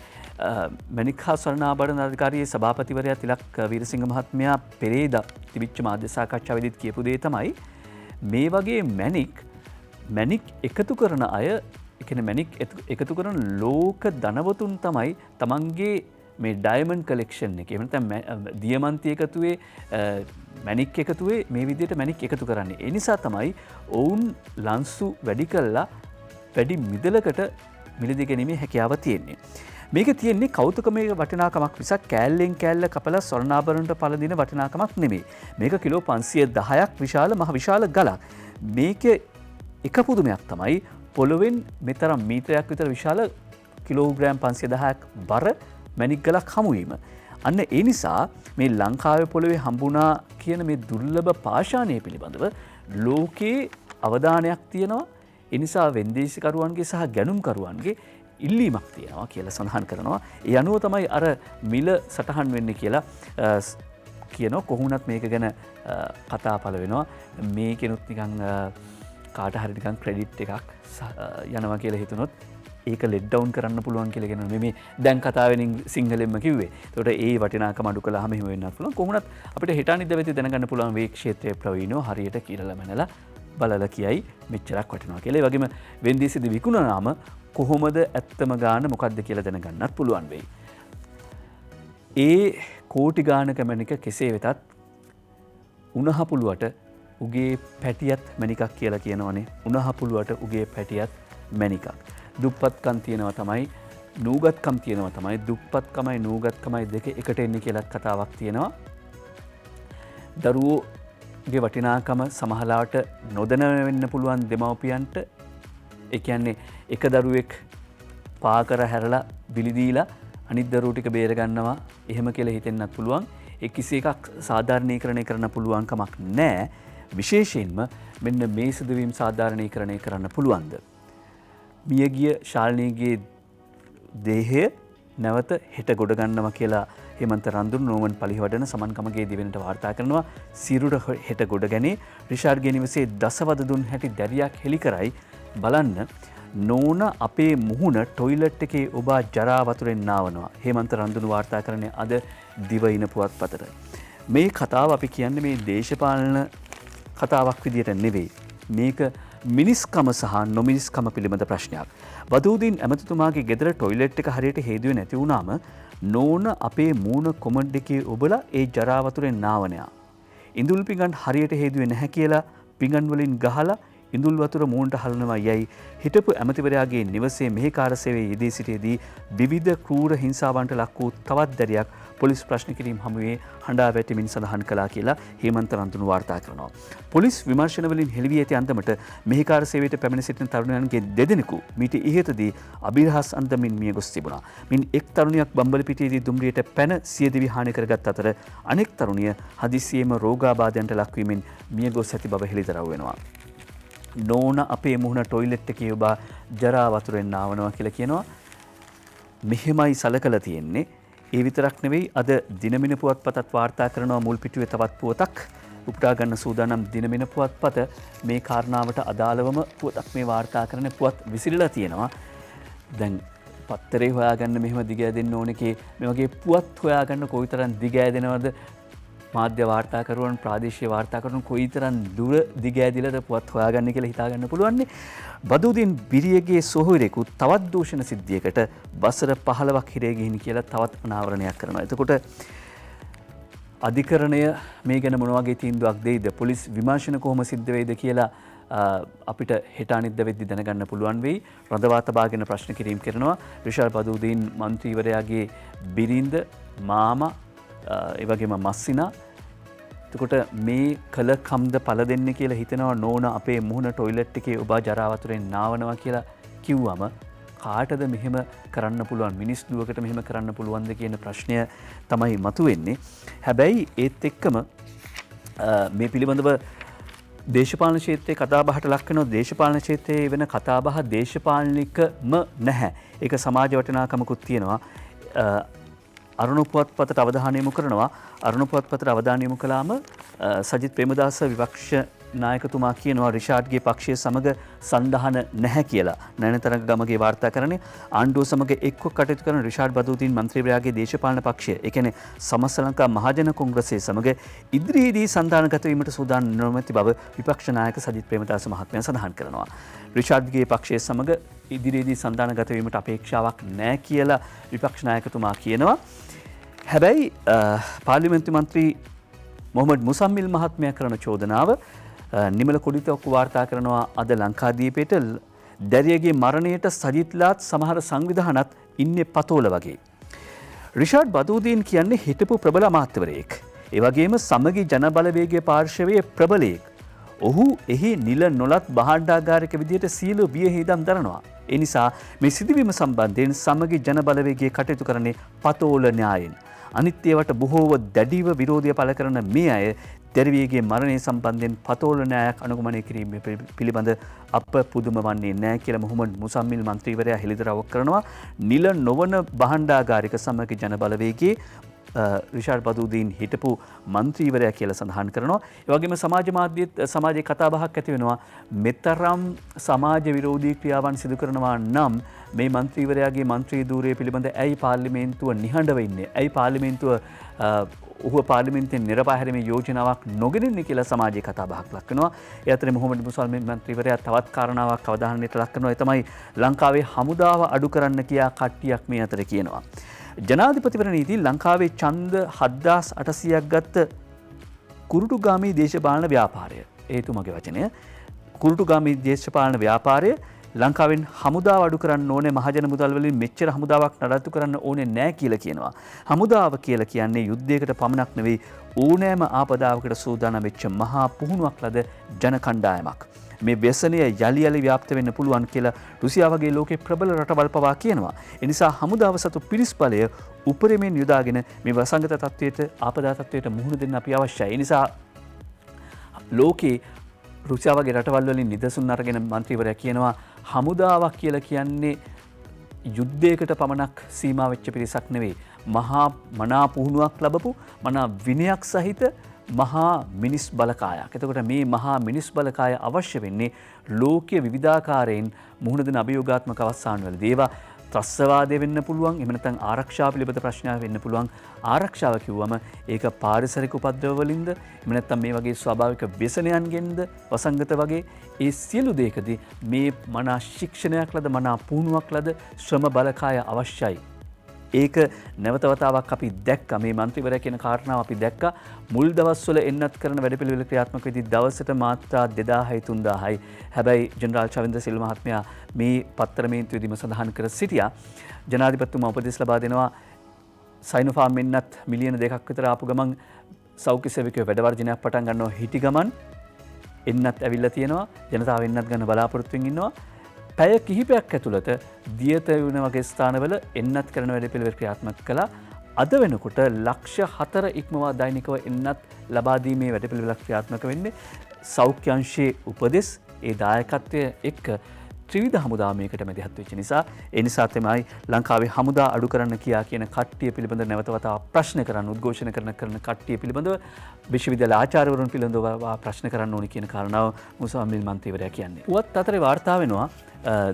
මැණික් හා ස්වර්ණාභරණ අධිකාරියේ සභාපතිවරයා තිලක් වීරසිංහ මහත්මයා පෙරේදා තිබිච්ච මාධ්‍ය සාකච්ඡාවේදීත් කියපු දේ තමයි මේ වගේ මැණික් එකතු කරන අය කියන්නේ මැණික් එකතු කරන ලෝක ධනවතුන් තමයි තමන්ගේ මේ ඩයමන්ඩ් කලෙක්ෂන් එක. එහෙම නැත්නම් දියමන්ති එකතුවේ මැණික් එකතුවේ මේ විදිහට මැණික් එකතු කරන්නේ. ඒ නිසා තමයි ඔවුන් ලන්සු වැඩි කළා වැඩි මිදලකට මිලදී ගැනීමේ හැකියාව තියෙන්නේ. මේක තියෙන්නේ කෞතුකමේ වටිනාකමක් මිසක් කෑල්ලෙන් කෑල්ල කපලා ස්වර්ණාභරණට පළදින වටිනාකමක් නෙමෙයි. මේක කිලෝ 510ක් විශාල මහ විශාල ගලක්. මේකේ එක පුදුමයක් තමයි පොළොවෙන් මෙතරම් මීටරයක් විතර විශාල කිලෝග්‍රෑම් 510ක් බර මැණික් ගලක් හමුවීම. අන්න ඒ නිසා මේ ලංකාවේ පොළොවේ හම්බුණා කියන මේ දුර්ලභ පාෂාණය පිළිබඳව ලෝකයේ අවධානයක් තියෙනවා. ඒ නිසා වෙන්දේසිකරුවන්ගේ සහ ගැනුම්කරුවන්ගේ ඉල්ලීමක් තියෙනවා කියලා සඳහන් කරනවා. ඒ අනුව තමයි අර මිල සටහන් වෙන්නේ කියලා කියනවා. කොහොමුණත් මේක ගැන කතා පළ වෙනවා. මේකෙනුත් නිකන් කාට හරි නිකන් ක්‍රෙඩිට් එකක් යනවා කියලා හිතුනොත් ඒක ලෙඩ් ඩවුන් කරන්න පුළුවන් කියලා කියන මේ දැන් කතාවෙන් සිංහලෙන්ම කිව්වේ. ඒකට ඒ වටිනාකම අඩු කළාම එහෙම වෙන්නත් පුළුවන්. කොහොමුණත් අපිට හෙට අනිද්දා වෙති දැනගන්න පුළුවන් මේ ක්ෂේත්‍රයේ ප්‍රවීණව හරියට කියලා මැනලා බලලා කියයි මෙච්චරක් වටිනවා කියලා. ඒ වගේම වෙන්දේසියේදී විකුණනාම කොහොමද ඇත්තම ගාන මොකක්ද කියලා දැනගන්නත් පුළුවන් වෙයි. ඒ කෝටි ගානක මැණික කෙසේ වෙතත් උණහපුළුවට උගේ පැටියත් මැණිකක් කියලා කියනවනේ. උණහපුළුවට උගේ පැටියත් මැණිකක්. දුප්පත්කම් තියෙනවා තමයි නූගත්කම් තියෙනවා තමයි දුප්පත්කමයි නූගත්කමයි දෙක එකට එන්නේ කියලා කතාවක් තියෙනවා. දරුවෝගේ වටිනාකම සමහරලාට නොදැන වෙන්න පුළුවන් දෙමව්පියන්ට. ඒ කියන්නේ එක දරුවෙක් පාකර හැරලා බිලිදීලා අනිත් දරුවෝ ටික බේර ගන්නවා එහෙම කියලා හිතෙන්නත් පුළුවන්. ඒ කිසි එකක් සාධාරණීකරණය කරන්න පුළුවන් කමක් නැහැ. විශේෂයෙන්ම මෙන්න මේ සිදුවීම් සාධාරණීකරණය කරන්න පුළුවන්ද? මියගිය ශාල්නීගේ දේහය නැවත හෙට ගොඩ ගන්නවා කියලා හේමන්ත රන්දුන් නෝමන් පලිහවඩන සමන්කමගේ දිවෙනට වාර්තා කරනවා. සිරුර හෙට ගොඩ ගැනේ රිෂාඩ්ගේ නිවසේ දසවද දුන් හැටි දැරියක් හෙළි කරයි බලන්න. නෝන අපේ මුහුණ ටොයිලට් එකේ ඔබා ජරා වතුරෙන් නාවනවා. හේමන්ත රන්දුන් වාර්තා කරන්නේ අද දිවයින පුවත්පතට. මේ කතාව අපි කියන්නේ මේ දේශපාලන කතාවක් විදියට නෙවෙයි. මේක මිනිස්කම සහ නොමිනිස්කම පිළිබඳ ප්‍රශ්නයක්. බදූදීන් ඇමතිතුමාගේ ගෙදර ටොයිලට් එක හරියට හේදුවේ නැති වුණාම නෝන අපේ මූණ කොමන්ට් එකේ ඔබලා ඒ ජරා වතුරෙන් නාවනයා. ඉඳුල් පිඟන් හරියට හේදුවේ නැහැ කියලා පිඟන් වලින් ගහලා ඉඳුල් වතුර මූණට හලනවා යයි හිටපු ඇමතිවරයාගේ නිවසේ මෙහෙකාර සේවයේ යෙදී සිටියේදී විවිධ ක්‍රූර හිංසාවන්ට ලක් වූ තවත් දැරියක් පොලිස් ප්‍රශ්න කිරීම හමුවේ හඬා වැටෙමින් සඳහන් කළා කියලා හේමන්ත රන්තුණු වාර්තා කරනවා. පොලිස් විමර්ශන වලින් හෙළිවී ඇති අන්දමට මෙහෙකාර සේවයට පැමිණ සිටින තරුණයන්ගේ දෙදෙනෙකු මීට ඉහතදී අභිරහස් අන්දමින් මිය ගොස් තිබුණා. මින් එක් තරුණියක් බම්බලපිටියේදී දුම්රියට පැන සියදිවි හානි කරගත් අතර අනෙක් තරුණිය හදිසියෙම රෝගාබාධයන්ට ලක්වීමෙන් මිය ගොස් ඇති බව හෙළිදරව් වෙනවා. නෝන අපේ මුහුණ ටොයිලට් එකේ ඔබ ජරා වතුරෙන් නාවනවා කියලා කියනවා. මෙහෙමයි සලකලා තියෙන්නේ. ඒ විතරක් නෙවෙයි අද දිනමින පුවත්පතත් වාර්තා කරනවා මුල් පිටුවේ තවත් පුවතක් උපුටා ගන්න සූදානම් දිනමින පුවත්පත මේ කාරණාවට අදාළවම පුවතක් මේ වාර්තා කරන පුවත් විසිරලා තියෙනවා. දැන් පත්තරේ හොයාගන්න මෙහෙම දිගෑදෙන්න ඕන එකේ මේ වගේ පුවත් හොයාගන්න කොයිතරම් දිගෑදෙනවද මාධ්‍ය වාර්තාකරුවන් ප්‍රාදේශීය වාර්තාකරුවන් කොයිතරම් දුර දිගෑදිලද පුවත් හොයාගන්න කියලා හිතාගන්න පුළුවන්නේ. බදූදීන් බිරියගේ සොහොයුරෙකු තවත් දූෂණ සිද්ධියකට වසර 15ක් හිරේ ගිහින් කියලා තවත් අනාවරණයක් කරනවා. එතකොට අධිකරණය මේ ගැන මොන වගේ තීන්දුවක් දෙයිද? පොලිස් විමර්ශන කොහොම සිද්ධ වෙයිද කියලා අපිට හෙට අනිද්දා වෙද්දි දැනගන්න පුළුවන් වෙයි. රඳවා තබාගෙන ප්‍රශ්න කිරීම කරනවා. රිෂාඩ් බදූදීන් මන්ත්‍රීවරයාගේ බිරිඳ මාමා ඒ වගේම මස්සිනා. එතකොට මේ කළ කම්ද පළ දෙන්න කියලා හිතනවා නෝන අපේ මුහුණ ටොයිලට් එකේ ඔබ ජරා වතුරෙන් නාවනවා කියලා කිව්වම කාටද මෙහෙම කරන්න පුළුවන් මිනිස් දුවකට මෙහෙම කරන්න පුළුවන්ද කියන ප්‍රශ්නය තමයි මතුවෙන්නේ. හැබැයි ඒත් එක්කම මේ පිළිබඳව දේශපාලන ක්ෂේත්‍රයේ කතාබහට ලක් වෙනවා. දේශපාලන ක්ෂේත්‍රයේ වෙන කතාබහ දේශපාලනිකම නැහැ. ඒක සමාජ වටිනාකමකුත් තියෙනවා. අරුණ පුවත්පතට අවධානය යොමු කරනවා. අරුණ පුවත්පතට අවධානය යොමු කළාම සජිත් ප්‍රේමදාස විපක්ෂ නායකතුමා කියනවා රිෂාඩ්ගේ පක්ෂය සමග සන්ධාන නැහැ කියලා. නයනතරංග ගමගේ වාර්තා කරන්නේ ආණ්ඩුව සමග එක්ව කටයුතු කරන රිෂාඩ් බදූදීන් මන්ත්‍රීවරයාගේ දේශපාලන පක්ෂය ඒ කියන්නේ සමස්ත ලංකා මහජන කොංග්‍රසයේ සමග ඉදිරියේදී සන්ධානගත වීමට සූදානම් නොමැති බව විපක්ෂ නායක සජිත් ප්‍රේමදාස මහත්මයා සඳහන් කරනවා. රිෂාඩ්ගේ පක්ෂය සමග ඉදිරියේදී සන්ධානගත වීමට අපේක්ෂාවක් නැහැ කියලා විපක්ෂ නායකතුමා කියනවා. හැබැයි පාර්ලිමේන්තු මන්ත්‍රී මොහමඩ් මුසම්මිල් මහත්මයා කරන චෝදනාව නිමල කොඩිතොක්කු වාර්තා කරනවා අද ලංකාදීපයට දැරියගේ මරණයට සජිත්ලාත් සමහර සංවිධානත් ඉන්නේ පතෝල වගේ. රිෂාඩ් බදූදීන් කියන්නේ හිටපු ප්‍රබල අමාත්‍යවරයෙක්. ඒ වගේම සමගි ජනබලවේගයේ පාර්ශවයේ ප්‍රබලයෙක්. ඔහු එහි නිල නොලත් භාණ්ඩාගාරික විදියට සියලු වියහිදම් දරනවා. ඒ නිසා මේ සිදුවීම සම්බන්ධයෙන් සමගි ජනබලවේගයේ කටයුතු කරන්නේ පතෝල න්‍යායෙන්. අනිත් ඒවට බොහෝව දැඩිව විරෝධය පළ කරන මේ අය දැරිවියගේ මරණය සම්බන්ධයෙන් පතෝල න්‍යායක් අනුගමනය කිරීම පිළිබඳ අප පුදුම වන්නේ නැහැ කියලා මොහොමඩ් මුසම්මිල් මන්ත්‍රීවරයා හෙළිදරව් කරනවා. නිල නොවන භාණ්ඩාගාරික සමගි ජනබලවේගයේ රිෂාඩ් බදූදීන් හිටපු මන්ත්‍රීවරයා කියලා සඳහන් කරනවා. ඒ වගේම සමාජ මාධ්‍යත් සමාජයේ කතාබහක් ඇති වෙනවා. මෙතරම් සමාජ විරෝධී ක්‍රියාවන් සිදු කරනවා නම් මේ මන්ත්‍රීවරයාගේ මන්ත්‍රී ධූරය පිළිබඳ ඇයි පාර්ලිමේන්තුව නිහඬව ඉන්නේ? ඇයි පාර්ලිමේන්තුව ඔහු පාර්ලිමේන්තුවෙන් නිරපාහැරීමේ යෝජනාවක් නොගෙනන්නේ කියලා සමාජයේ කතාබහක් ලක් වෙනවා. ඒ අතරේ මොහොමඩ් මුසල්මින් මන්ත්‍රීවරයා තවත් කාරණාවක් අවධානයට ලක් කරනවා. ඒ තමයි ලංකාවේ හමුදාව අඩු කරන්න කියා කට්ටියක් මේ අතර කියනවා. ජනාධිපතිවරණයේදී ලංකාවේ ඡන්ද 7800ක් ගත්ත කුරුටුගාමී දේශපාලන ව්‍යාපාරය. ඒතුමගේ වචනය. කුරුටුගාමී දේශපාලන ව්‍යාපාරය ලංකාවෙන් හමුදාව අඩු කරන්න ඕනේ මහජන මුදල් වලින් මෙච්චර හමුදාවක් නඩත්තු කරන්න ඕනේ නැහැ කියලා කියනවා. හමුදාව කියලා කියන්නේ යුද්ධයකට පමණක් නෙවෙයි ඕනෑම ආපදාවකට සූදානම් වෙච්ච මහා පුහුණුවක් ලද ජන කණ්ඩායමක්. මේ ව්‍යසනය යලි යලි ව්‍යාප්ත වෙන්න පුළුවන් කියලා රුසියාව වගේ ලෝකේ ප්‍රබල රටවල් පවා කියනවා. ඒ නිසා හමුදාව සතු පිරිස් බලය උපරිමයෙන් යොදාගෙන මේ වසංගත තත්ත්වයට ආපදා තත්ත්වයට මුහුණ දෙන්න අපි අවශ්‍යයි. ඒ නිසා ලෝකේ රුසියාව වගේ රටවල් වලින් නිදසුන් අරගෙන මන්ත්‍රීවරයා කියනවා හමුදාවක් කියලා කියන්නේ යුද්ධයකට පමණක් සීමා වෙච්ච පිරිසක් නෙවෙයි. මහා මනා පුහුණුවක් ලැබපු මනා විනයක් සහිත මහා මිනිස් බලකායක්. එතකොට මේ මහා මිනිස් බලකාය අවශ්‍ය වෙන්නේ ලෝකීය විවිධාකාරයෙන් මුහුණ දෙන අභියෝගාත්මක අවස්ථාන්වලදී. ඒවා ත්‍රස්තවාදය වෙන්න පුළුවන්. එහෙම නැත්නම් ආරක්ෂාව පිළිබඳ ප්‍රශ්නයක් වෙන්න පුළුවන්. ආරක්ෂාව කිව්වම ඒක පාරිසරික උපද්‍රව වලින්ද එහෙම නැත්නම් මේ වගේ ස්වාභාවික ව්‍යසනයන්ගෙන්ද වසංගත වගේ ඒ සියලු දේකදී මේ මනා ශික්ෂණයක් ලද මනා පුහුණුවක් ලද ශ්‍රම බලකාය අවශ්‍යයි. ඒක නැවතවතාවක් අපි දැක්ක මේ මන්ත්‍රීවරයා කියන කාරණාව අපි දැක්ක මුල් දවස්වල එන්නත් කරන වැඩපිළිවෙල ක්‍රියාත්මක වෙද්දී දවසට මාත්‍රා 2000යි 3000යි. හැබැයි ජෙනරාල් චවින්ද්‍ර සිල්ව මහත්මයා මේ පත්තර මේන්තුවේදීම සඳහන් කර සිටියා ජනාධිපතිතුමා උපදෙස් ලබා දෙනවා සයිනෝෆාර්ම් එන්නත් මිලියන 2ක් විතර ආපු ගමන් සෞඛ්‍ය සේවකයෝ වැඩ වර්ජනයක් පටන් ගන්නවා හිටි ගමන් එන්නත් ඇවිල්ලා තියෙනවා ජනතාව එන්නත් ගන්න බලාපොරොත්තු වෙමින් ඉන්නවා. පැය කිහිපයක් ඇතුළත දියත වුණ වගේ ස්ථානවල එන්නත් කරන වැඩපිළිවෙල ක්‍රියාත්මක කළා. අද වෙනකොට ලක්ෂ 4 ඉක්මවා දෛනිකව එන්නත් ලබා දීමේ වැඩපිළිවෙලක් ක්‍රියාත්මක වෙන්නේ. සෞඛ්‍ය අංශයේ උපදෙස් ඒ දායකත්වය එක්ක ත්‍රිවිධ හමුදා මේකට මැදිහත් වෙච්ච නිසා ඒ නිසා තමයි ලංකාවේ හමුදා අඩු කරන්න කියා කියන කට්ටිය පිළිබඳ නැවත වතාවක් ප්‍රශ්න කරන්න උද්ඝෝෂණ කරන කට්ටිය පිළිබඳව විශ්වවිද්‍යාල ආචාර්යවරුන් පිළිබඳව ප්‍රශ්න කරන්න ඕනි කියන කාරණාව මුසාමිල් මන්ත්‍රීවරයා කියන්නේ. පුවත් අතරේ වාර්තා වෙනවා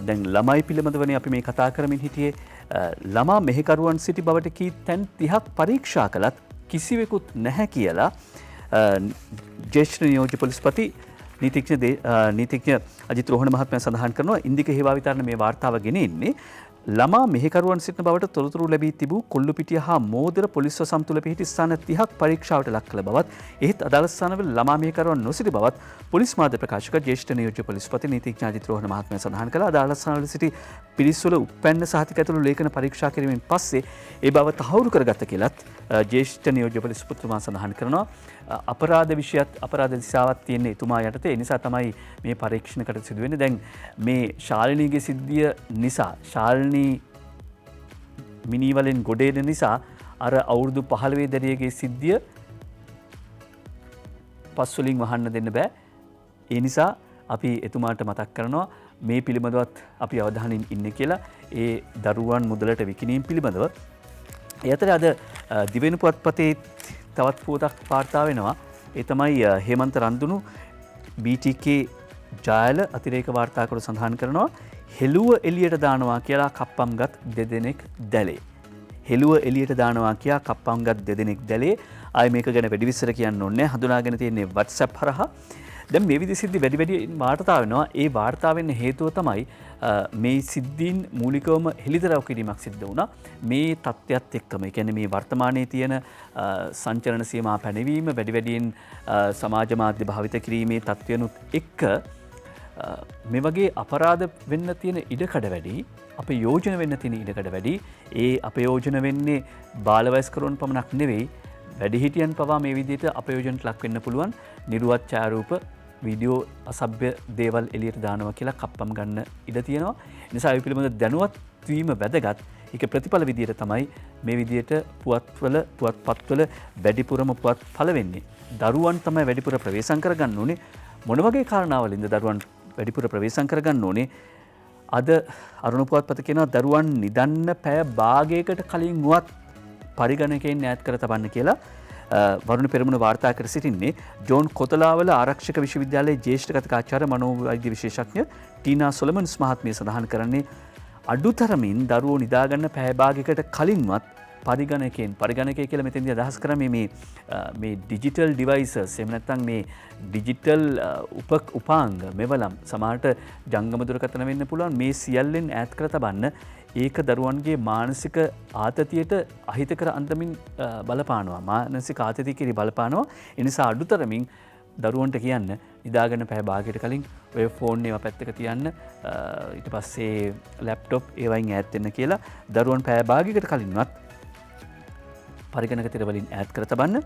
දැන් ළමයි පිළිබඳවනේ අපි මේ කතා කරමින් හිටියේ ළමා මෙහෙකරුවන් සිටි බවට කී තැන් 30ක් පරීක්ෂා කළත් කිසිවෙකුත් නැහැ කියලා ජ්‍යෙෂ්ඨ නියෝජ්‍ය පොලිස්පති නීතිඥ අජිත් රෝහණ මහත්මයා සඳහන් කරනවා. ඉන්දික හේවා විතරණ මේ වාර්තාව ගෙනෙන්නේ ළමා මෙහෙකරුවන් සිටින බවට තොරතුරු ලැබී තිබූ කොල්ලුපිටිය හා මෝදර පොලිස් වසම් තුළ පිහිටි ස්ථාන 30ක් පරීක්ෂාවට ලක් කළ බවත් එහෙත් අදාළ ස්ථානවල ළමා මෙහෙකරුවන් නොසිටි බවත් පොලිස් මාධ්‍ය ප්‍රකාශක ජ්‍යෙෂ්ඨ නියෝජ්‍ය පොලිස්පති නීතිඥ අජිත් රෝහණ මහත්මයා සඳහන් කළා. අදාළ ස්ථානවල සිටි පිරිස්වල උපැන්න සහතික ඇතුළු ලේඛන පරීක්ෂා කිරීමෙන් පස්සේ ඒ බව තහවුරු කරගත්ත කියලත් ජ්‍යෙෂ්ඨ නියෝජ්‍ය පොලිස්පතිතුමා සඳහන් කරනවා. අපරාධ විෂයත් අපරාධ දිසාවක් තියෙන එතුමා යටතේ. ඒ නිසා තමයි මේ පරීක්ෂණ කටයුතු සිදු වෙන්නේ. දැන් මේ ශාලිනීගේ සිද්ධිය නිසා ශාලිනී මිනිවලින් ගොඩේන නිසා අර අවුරුදු 15 දැරියගේ සිද්ධිය පස්වලින් වහන්න දෙන්න බෑ. ඒ නිසා අපි එතුමාට මතක් කරනවා මේ පිළිබඳවත් අපි අවධානයෙන් ඉන්නේ කියලා. ඒ දරුවන් මුදලට විකිණීම පිළිබඳව. ඒ අතර අද දිවෙන පුවත්පතේ තවත් පුවතක් වාර්තා වෙනවා. ඒ තමයි හේමන්ත රන්දුණු BTK ජායල අතිරේක වාර්තාකරු සඳහන් කරනවා හෙළුව එළියට දානවා කියලා කප්පම්ගත් දෙදෙනෙක් දැලේ. හෙළුව එළියට දානවා කියා කප්පම්ගත් දෙදෙනෙක් දැලේ. ආයි මේක ගැන වැඩි විස්තර කියන්න ඕනේ. හඳුනාගෙන තියෙන්නේ WhatsApp හරහා. දැන් මේ විදිහ සිද්ධි වැඩි වාර්තා වෙනවා. ඒ වාර්තා වෙන්න හේතුව තමයි මේ සිද්ධීන් මූලිකවම හෙළිදරව් කිරීමක් සිද්ධ වුණා. මේ තත්ත්වයක් එක්කම ඒ කියන්නේ මේ වර්තමානයේ තියෙන සංචලන සීමා පැනවීම වැඩියෙන් සමාජ මාධ්‍ය භාවිත කිරීමේ තත්ත්වයනුත් එක්ක මේ වගේ අපරාධ වෙන්න තියෙන ඉඩකඩ වැඩි. අපේ යෝජන වෙන්න තියෙන ඉඩකඩ වැඩි. ඒ අපයෝජන වෙන්නේ බාලවයස්කරුවන් පමණක් නෙවෙයි වැඩිහිටියන් පවා මේ විදිහට අපයෝජනට ලක් වෙන්න පුළුවන්. නිරුවත් ඡායාරූප වීඩියෝ අසභ්‍ය දේවල් එළියට දානවා කියලා කප්පම් ගන්න ඉඩ තියෙනවා. ඒ නිසා ඒ පිළිබඳ දැනුවත් වීම වැදගත්. ඒක ප්‍රතිඵල විදියට තමයි මේ විදියට පුවත්පත්වල වැඩිපුරම පුවත්පල වෙන්නේ. දරුවන් තමයි වැඩිපුර ප්‍රවේශම් කරගන්න ඕනේ. මොන වගේ කාරණාවලින්ද දරුවන් වැඩිපුර ප්‍රවේශම් කරගන්න ඕනේ? අද අරුණ පුවත්පත කියනවා දරුවන් නිදන්න පැය භාගයකට කලින් වුවත් පරිගණකයෙන් ඈත් කර තබන්න කියලා වරුණ පෙරමුණ වාර්තා කර සිටින්නේ. ජෝන් කොතලාවල ආරක්ෂක විශ්වවිද්‍යාලයේ ජ්‍යෙෂ්ඨ කථිකාචාර්ය මනෝවෛද්‍ය විශේෂඥ ටීනා සොලමන්ස් මහත්මිය සඳහන් කරන්නේ අඩුතරමින් දරුවෝ නිදාගන්න පැය භාගයකට කලින්වත් පරිගණකය කියලා මෙතෙන්දී අදහස් කරන්නේ මේ ඩිජිටල් ඩිවයිසස් එහෙම නැත්නම් මේ ඩිජිටල් උපාංග මෙවලම් සමහරට ජංගම දුරකථන වෙන්න පුළුවන් මේ සියල්ලෙන් ඈත් කර තබන්න ඒක දරුවන්ගේ මානසික ආතතියට අහිතකර අන්දමින් බලපානවා මානසික ආතතිය කිරි බලපානවා ඒ නිසා අඩුතරමින් දරුවන්ට කියන්න නිදාගන්න පැය භාගයකට කලින් ඔය ෆෝන් ඒවා පැත්තක තියන්න ඊට පස්සේ ලැප්ටොප් ඒවයින් ඈත් වෙන්න කියලා දරුවන් පැය භාගයකට කලින්වත් පරිගණක තිර වලින් ඈත් කර තබන්න.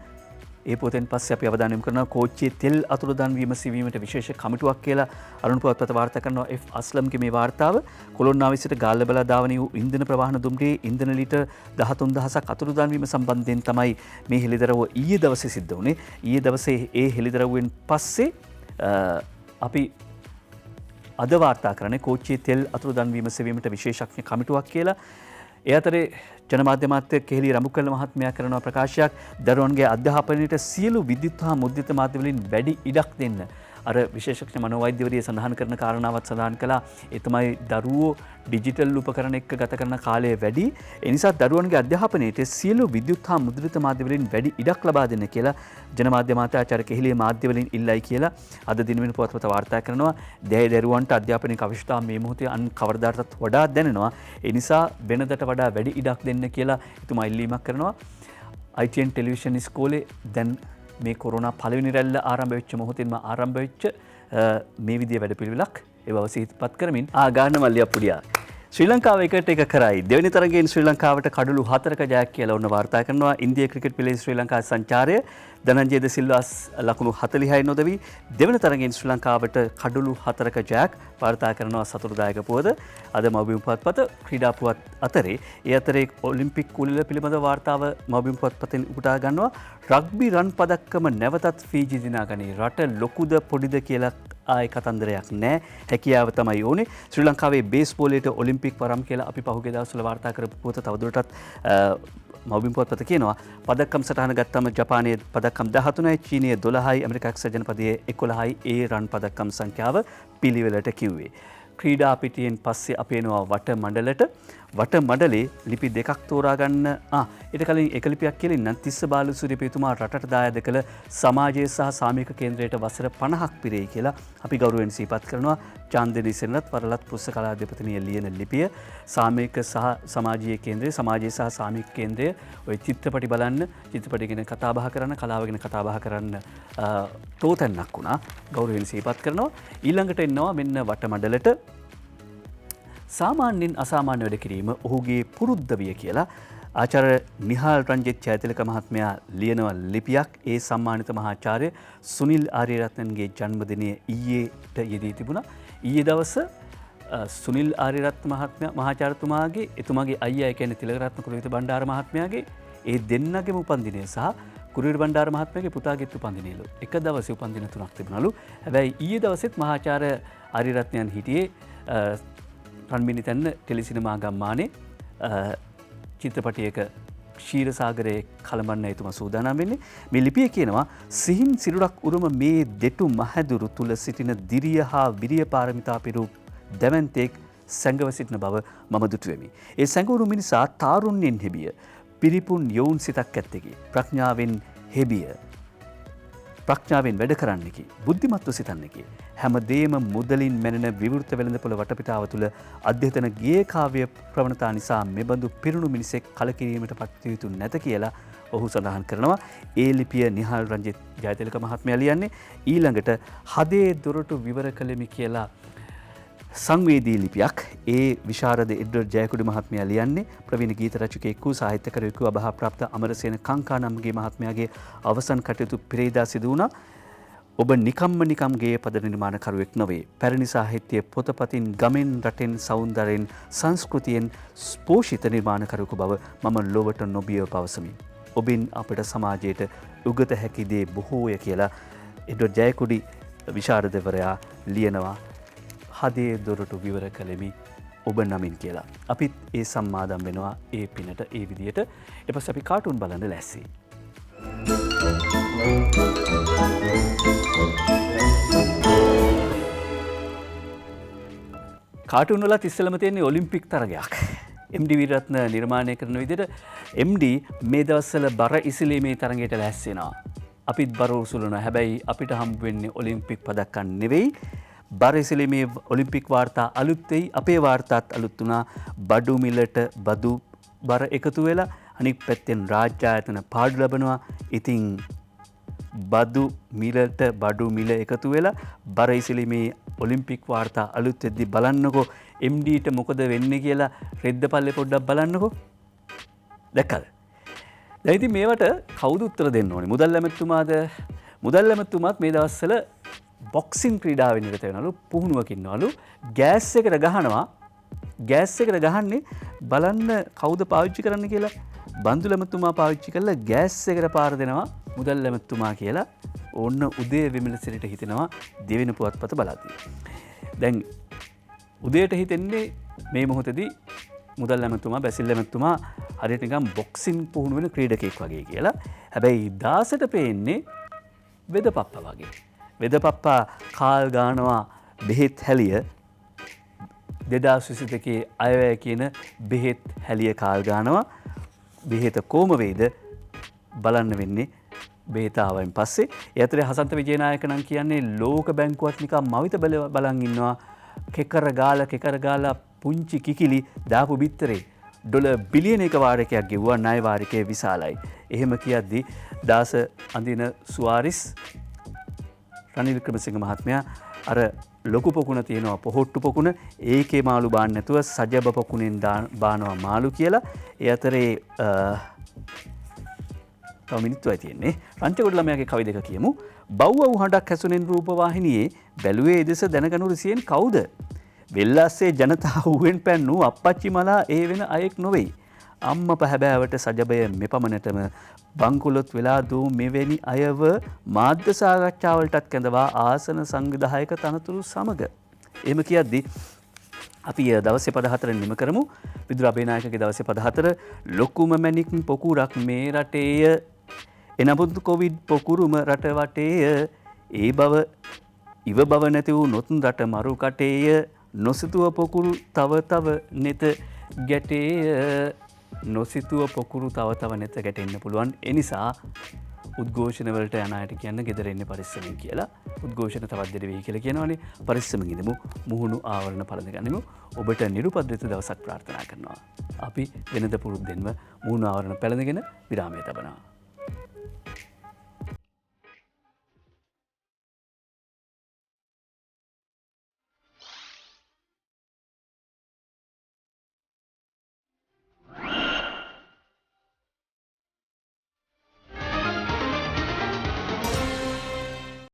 ඒ පොතෙන් පස්සේ අපි අවධානය යොමු කරනවා කෝච්චියේ තෙල් අතුරුදන් වීම සිවීමට විශේෂ කමිටුවක් කියලා අරුණ පුවත්පත වාර්තා කරනවා F අස්ලම්ගේ මේ වාර්තාව කොළොන්නාවේ සිට ගාල්ලබලා ධාවනී වූ ඉන්ධන ප්‍රවාහන දුම්රියේ ඉන්ධන ලිටර් 13000ක් අතුරුදන් වීම සම්බන්ධයෙන් තමයි මේ හෙළිදරව් ඊයේ දවසේ සිද්ධ වුණේ. ඊයේ දවසේ ඒ හෙළිදරව්වෙන් පස්සේ අපි අද වාර්තා කරන්නේ කෝච්චියේ තෙල් අතුරුදන් වීම සෙවීමට විශේෂඥ කමිටුවක් කියලා. ඒ අතරේ ජනමාධ්‍ය මාත්‍ය කෙහෙලි රඹුකල්ල මහත්මයා කරන ප්‍රකාශයක් දරුවන්ගේ අධ්‍යාපනයට සියලු විද්‍යුත් හා මුද්‍රිත මාධ්‍ය වලින් වැඩි ඉඩක් දෙන්න අර විශේෂඥ මනෝවෛද්‍යවරිය සඳහන් කරන කාරණාවත් සඳහන් කළා. ඒ තමයි දරුවෝ ඩිජිටල් උපකරණ එක්ක ගත කරන කාලය වැඩි. ඒ නිසා දරුවන්ගේ අධ්‍යාපනයේට සියලු විද්‍යුත් හා මුද්‍රිත මාධ්‍ය වලින් වැඩි ඉඩක් ලබා දෙන්න කියලා ජනමාධ්‍ය අමාත්‍යාචාර්ය කෙහිලිය මාධ්‍ය වලින් ඉල්ලයි කියලා අද දිනවෙන පුවත්පත වාර්තා කරනවා. දරුවන්ට අධ්‍යාපනික අවශ්‍යතාව මේ මොහොතේ අන් කවරදාටත් වඩා දැනෙනවා. ඒ නිසා වෙනදට වඩා වැඩි ඉඩක් දෙන්න කියලා එතුමා ඉල්ලීමක් කරනවා. ITN ටෙලිවිෂන් ඉස්කෝලේ දැන් මේ කොරෝනා පළවෙනි රැල්ල ආරම්භ වෙච්ච මොහොතේම ආරම්භ වෙච්ච මේ විදිය වැඩපිළිවෙලක් ඒ බව සිහිපත් කරමින් ගාන මල්ලිය පුඩියා ශ්‍රී ලංකාව එකට එක කරයි දෙවනි තරගයෙන් ශ්‍රී ලංකාවට කඩලු 4ක ජයක් කියලා ඔන්න වාර්තා කරනවා. ඉන්දියා ක්‍රිකට් පිළිවෙල ශ්‍රී ලංකා සංචාරය ධනංජය ද සිල්වා ලකුණු 40යි නොදවි දෙවන තරගයෙන් ශ්‍රී ලංකාවට කඩලු 4ක ජයක් වාර්තා කරනවා සතුටුදායක පුවත. අද මව්බිම් පුවත්පත ක්‍රීඩා පුවත් අතරේ ඒ අතරේ ඔලිම්පික් කුලිල පිළිබඳ වාර්තාව මව්බිම් පුවත්පතෙන් උපුටා ගන්නවා. රග්බි රන් පදක්කම නැවතත් ෆීජි දිනාගනී. රට ලොකුද පොඩිද කියලා ආය කතන්දරයක් නෑ. හැකියාව තමයි ඕනේ. ශ්‍රී ලංකාවේ බේස්බෝලයට ඔලිම්පික් වරම් කියලා අපි පහුගිය දවස්වල වාර්තා කරපු පුවත තවදුරටත් මව්බිම් පුවත්පත කියනවා. පදක්කම් සටහන ගත්තම ජපානයේ පදක්කම් 13යි, චීනයේ 12යි, ඇමරිකා එක්සත් ජනපදයේ 11යි ඒ රන් පදක්කම් සංඛ්‍යාව පිළිවෙලට කිව්වේ. ක්‍රීඩා පිටියෙන් පස්සේ අපි එනවා වට මණ්ඩලට. වට මණ්ඩලේ ලිපි දෙකක් තෝරා ගන්න. ඊට කලින් එක ලිපියක් කියලා ඉන්න තිස්ස බාලසූරියපිතුමා රටට දායාද කළ සමාජයේ සහ සාමූහික කේන්ද්‍රයට වසර 50ක් පිරෙයි කියලා අපි ගෞරවයෙන් සිහිපත් කරනවා. චාන්දිනී සෙනරත් වරලත් පුස්තකාලාධිපතිනිය ලියන ලිපිය සාමූහික සහ සමාජීය කේන්ද්‍රය, සමාජයේ සහ සාමූහික කේන්ද්‍රය ඔය චිත්‍රපටි බලන්න, චිත්‍රපටි ගැන කතා බහ කරන්න, කලාව ගැන කතා බහ කරන්න තෝතැන්නක් වුණා. ගෞරවයෙන් සිහිපත් කරනවා. ඊළඟට එනවා මෙන්න වට මණ්ඩලට. සාමාන්‍යයෙන් අසාමාන්‍ය වැඩ කිරීම ඔහුගේ පුරුද්ද විය කියලා ආචාර්ය නිහාල් රංජිත් ජයතිලක මහත්මයා ලියන ලිපියක්. ඒ සම්මානිත මහාචාර්ය සුනිල් ආරියරත්නන්ගේ ජන්මදිනය ඊයේට යෙදී තිබුණා. ඊයේ දවස සුනිල් ආරියරත්න මහාචාර්යතුමාගේ එතුමාගේ අයියා කියන්නේ තිලකරත්න කුරුවිට බණ්ඩාර මහත්මයාගේ ඒ දෙන්නගේම උපන්දිනය සහ කුරුවිට බණ්ඩාර මහත්මයාගේ පුතාගේත් උපන්දිනයලු එක දවසේ උපන්දින තුනක් තිබුණලු. හැබැයි ඊයේ දවසෙත් මහාචාර්ය ආරියරත්නයන් හිටියේ රන්මිනිතැන්න ටෙලිසිනමා ගම්මානේ චිත්‍රපටියක ක්ෂීරසාගරයේ කලමන්න එතුමා සූදානම් වෙන්නේ. මේ ලිපිය කියනවා සිහින් සිරුරක් උරුම මේ දෙටු මහැදුරු තුල සිටින දිරිය හා විරිය පාරමිතා පිරු දැවැන්තෙක් සැඟව සිටින බව මම දුටුවෙමි. ඒ සැඟවුණු මිනිසා තාරුණ්‍යෙන් හෙබිය, පිරිපුන් යොවුන් සිතක් ඇත්තකි, ප්‍රඥාවෙන් හෙබිය, ප්‍රඥාවෙන් වැඩ කරන්නෙකි, බුද්ධිමත්ව සිතන්නෙකි. හැමදේම මුදලින් මැනෙන විවෘත වෙළඳපොළ වටපිටාව තුළ අධ්‍යතන ගේය කාව්‍ය ප්‍රවණතා නිසා මෙබඳු පිරුණු මිනිසෙක් කලකිරීමට පත් යුතු නැත කියලා ඔහු සඳහන් කරනවා. ඒ ලිපිය නිහාල් රංජිත් ජයතිලක මහත්මයා ලියන්නේ. ඊළඟට හදේ දොරටු විවර කළෙමි කියලා සංවේදී ලිපියක් ඒ විශාරද එඩ්වර්ඩ් ජයකුඩි මහත්මයා ලියන්නේ. ප්‍රවීණ ගීත රචකයෙකු සාහිත්‍යකරුවෙකු අභාප්‍රාප්ත අමරසේන කංකා නම්ගේ මහත්මයාගේ අවසන් කටයුතු පෙරේදා සිදු වුණා. ඔබ නිකම් ගේය පද නිර්මාණකරුවෙක් නොවේ. පැරණි සාහිත්‍ය පොතපතින් ගමෙන් රටෙන් සෞන්දර්යෙන් සංස්කෘතියෙන් ස්පෝෂිත නිර්මාණකරුවෙකු බව මම ලොවට නොබියව පවසමි. ඔබින් අපට සමාජයට උගත හැකි දේ බොහෝය කියලා එඩ්වර්ඩ් ජයකුඩි විශාරදවරයා ලියනවා. හදේ දොරටු විවර කළෙමි ඔබ නමින් කියලා. අපිත් ඒ සම්මාදම් වෙනවා ඒ පිනට ඒ විදියට. ඊට පස්සේ අපි කාටුන් බලන්න ලෑස්ති. කාටුන් වල ඉස්සෙල්ලම තියෙන්නේ ඔලිම්පික් තරගයක්. MD වීරරත්න නිර්මාණය කරන විදිහට MD මේ දවස්වල බර ඉසිලීමේ තරගයට ලෑස්ති වෙනවා. අපිත් බර උසුලනවා. හැබැයි අපිට හම්බ වෙන්නේ ඔලිම්පික් පදක්කම් නෙවෙයි. බර ඉසිලීමේ ඔලිම්පික් වාර්තා අලුත් වෙයි. අපේ වාර්තාත් අලුත් වුණා. බඩු මිලට බදු බර එකතු වෙලා අනික් පැත්තෙන් රාජ්‍ය ආයතන පාඩු ලබනවා. ඉතින් බදු මිලට බඩු මිල එකතු වෙලා බර ඉසිලීමේ ඔලිම්පික් වාර්තා අලුත් වෙද්දි බලන්නකෝ MDට මොකද වෙන්නේ කියලා රෙද්ද පල්ලේ පොඩ්ඩක් බලන්නකෝ. දැක්කද? දැන් ඉතින් මේවට කවුද උත්තර දෙන්න ඕනේ? මුදල් ඇමතුමාද? මුදල් ඇමතුමාත් මේ දවස්වල බොක්සින් ක්‍රීඩාවෙ නිරත වෙනවලු, පුහුණුවක ඉන්නවලු. ගෑස් එකට ගහනවා. ගෑස් එකට ගහන්නේ බලන්න කවුද පාවිච්චි කරන්න කියලා. බන්දු ඇමතුමා පාවිච්චි කරලා ගෑස් එකට පාර දෙනවා මුදල් ඇමතුමා කියලා. ඕන්න උදේ විමලසිරිට හිතෙනවා දෙවෙනි පුවත්පත බලද්දී. දැන් උදේට හිතෙන්නේ මේ මොහොතේදී මුදල් ඇමතුමා බැසිල් ඇමතුමා හරියට නිකන් බොක්සින් පුහුණු වෙන ක්‍රීඩකෙක් වගේ කියලා. හැබැයි දාසට පේන්නේ වෙදපප්ප වගේ. වෙදපප්පා කාල් ගානවා බෙහෙත් හැලිය 2022 අයවැය කියන බෙහෙත් හැලිය කාල් ගානවා බෙහෙත කොහොම වේද බලන්න වෙන්නේ බෙහෙත ආවයින් පස්සේ. ඒ අතරේ හසන්ත විජේනායක නම් කියන්නේ ලෝක බැංකුවත් නිකන් මවිත බලන් ඉන්නවා කෙකර ගාලා පුංචි කිකිලි දාපු බිත්තරේ ඩොලර් බිලියන එක වාරකයක් ගෙවුවා ණය වාරිකය විශාලයි. එහෙම කියද්දි දාස අඳින සුවාරිස් රනිල් වික්‍රමසිංහ මහත්මයා අර ලොකු පොකුණ තියෙනවා පොහොට්ටු පොකුණ ඒකේ මාළු බාන්න නැතුව සජබ පොකුණෙන් බානවා මාළු කියලා. ඒ අතරේ තව මිනිත්තුවයි තියෙන්නේ. රංචගොඩ ළමයාගේ කවි දෙක කියමු. බව්වව් හඬක් හැසුනෙන් රූපවාහිනියේ බැලුවේ එදෙස දැනගනු රිසියෙන් කවුද? වෙල්ලස්සේ ජනතාව වූවෙන් පැන්නූ අප්පච්චි මලා ඒ වෙන අයෙක් නොවෙයි. අම්ම පැහැබෑවට සජබය මෙපමණටම බංකුලොත් වෙලා දූ මෙවැනි අයව මාධ්‍ය සාකච්ඡාවලටත් කැඳවා ආසන සංවිධායක තනතුරු සමග. එහෙම කියද්දි අපි දවසේ පද 4 නිම කරමු. විදුර අබේනායකගේ දවසේ පද 4 ලොකුම මැණික් පොකුරක් මේ රටේය එනමුත් කොවිඩ් පොකුරුම රට වටේය ඒ බව ඉව බව නැති වූ නොතුන් රට මරු කටේය නොසිතුව පොකුරු තව නෙත ගැටේය නොසිතුව පොකුරු තව නෙත ගැටෙන්න පුළුවන්. ඒ නිසා උද්ඝෝෂණ වලට යන අයට කියන්න ගෙදර ඉන්න පරිස්සමෙන් කියලා. උද්ඝෝෂණ තවත් දෙඩ වෙයි කියලා කියනවනේ. පරිස්සමෙන් ඉඳමු. මුහුණු ආවරණ පළඳගනිමු. ඔබට නිරුපද්‍රිත දවසක් ප්‍රාර්ථනා කරනවා. අපි වෙනද පුරුද්දෙන්ම මුහුණු ආවරණ පැළඳගෙන විරාමය තබනවා.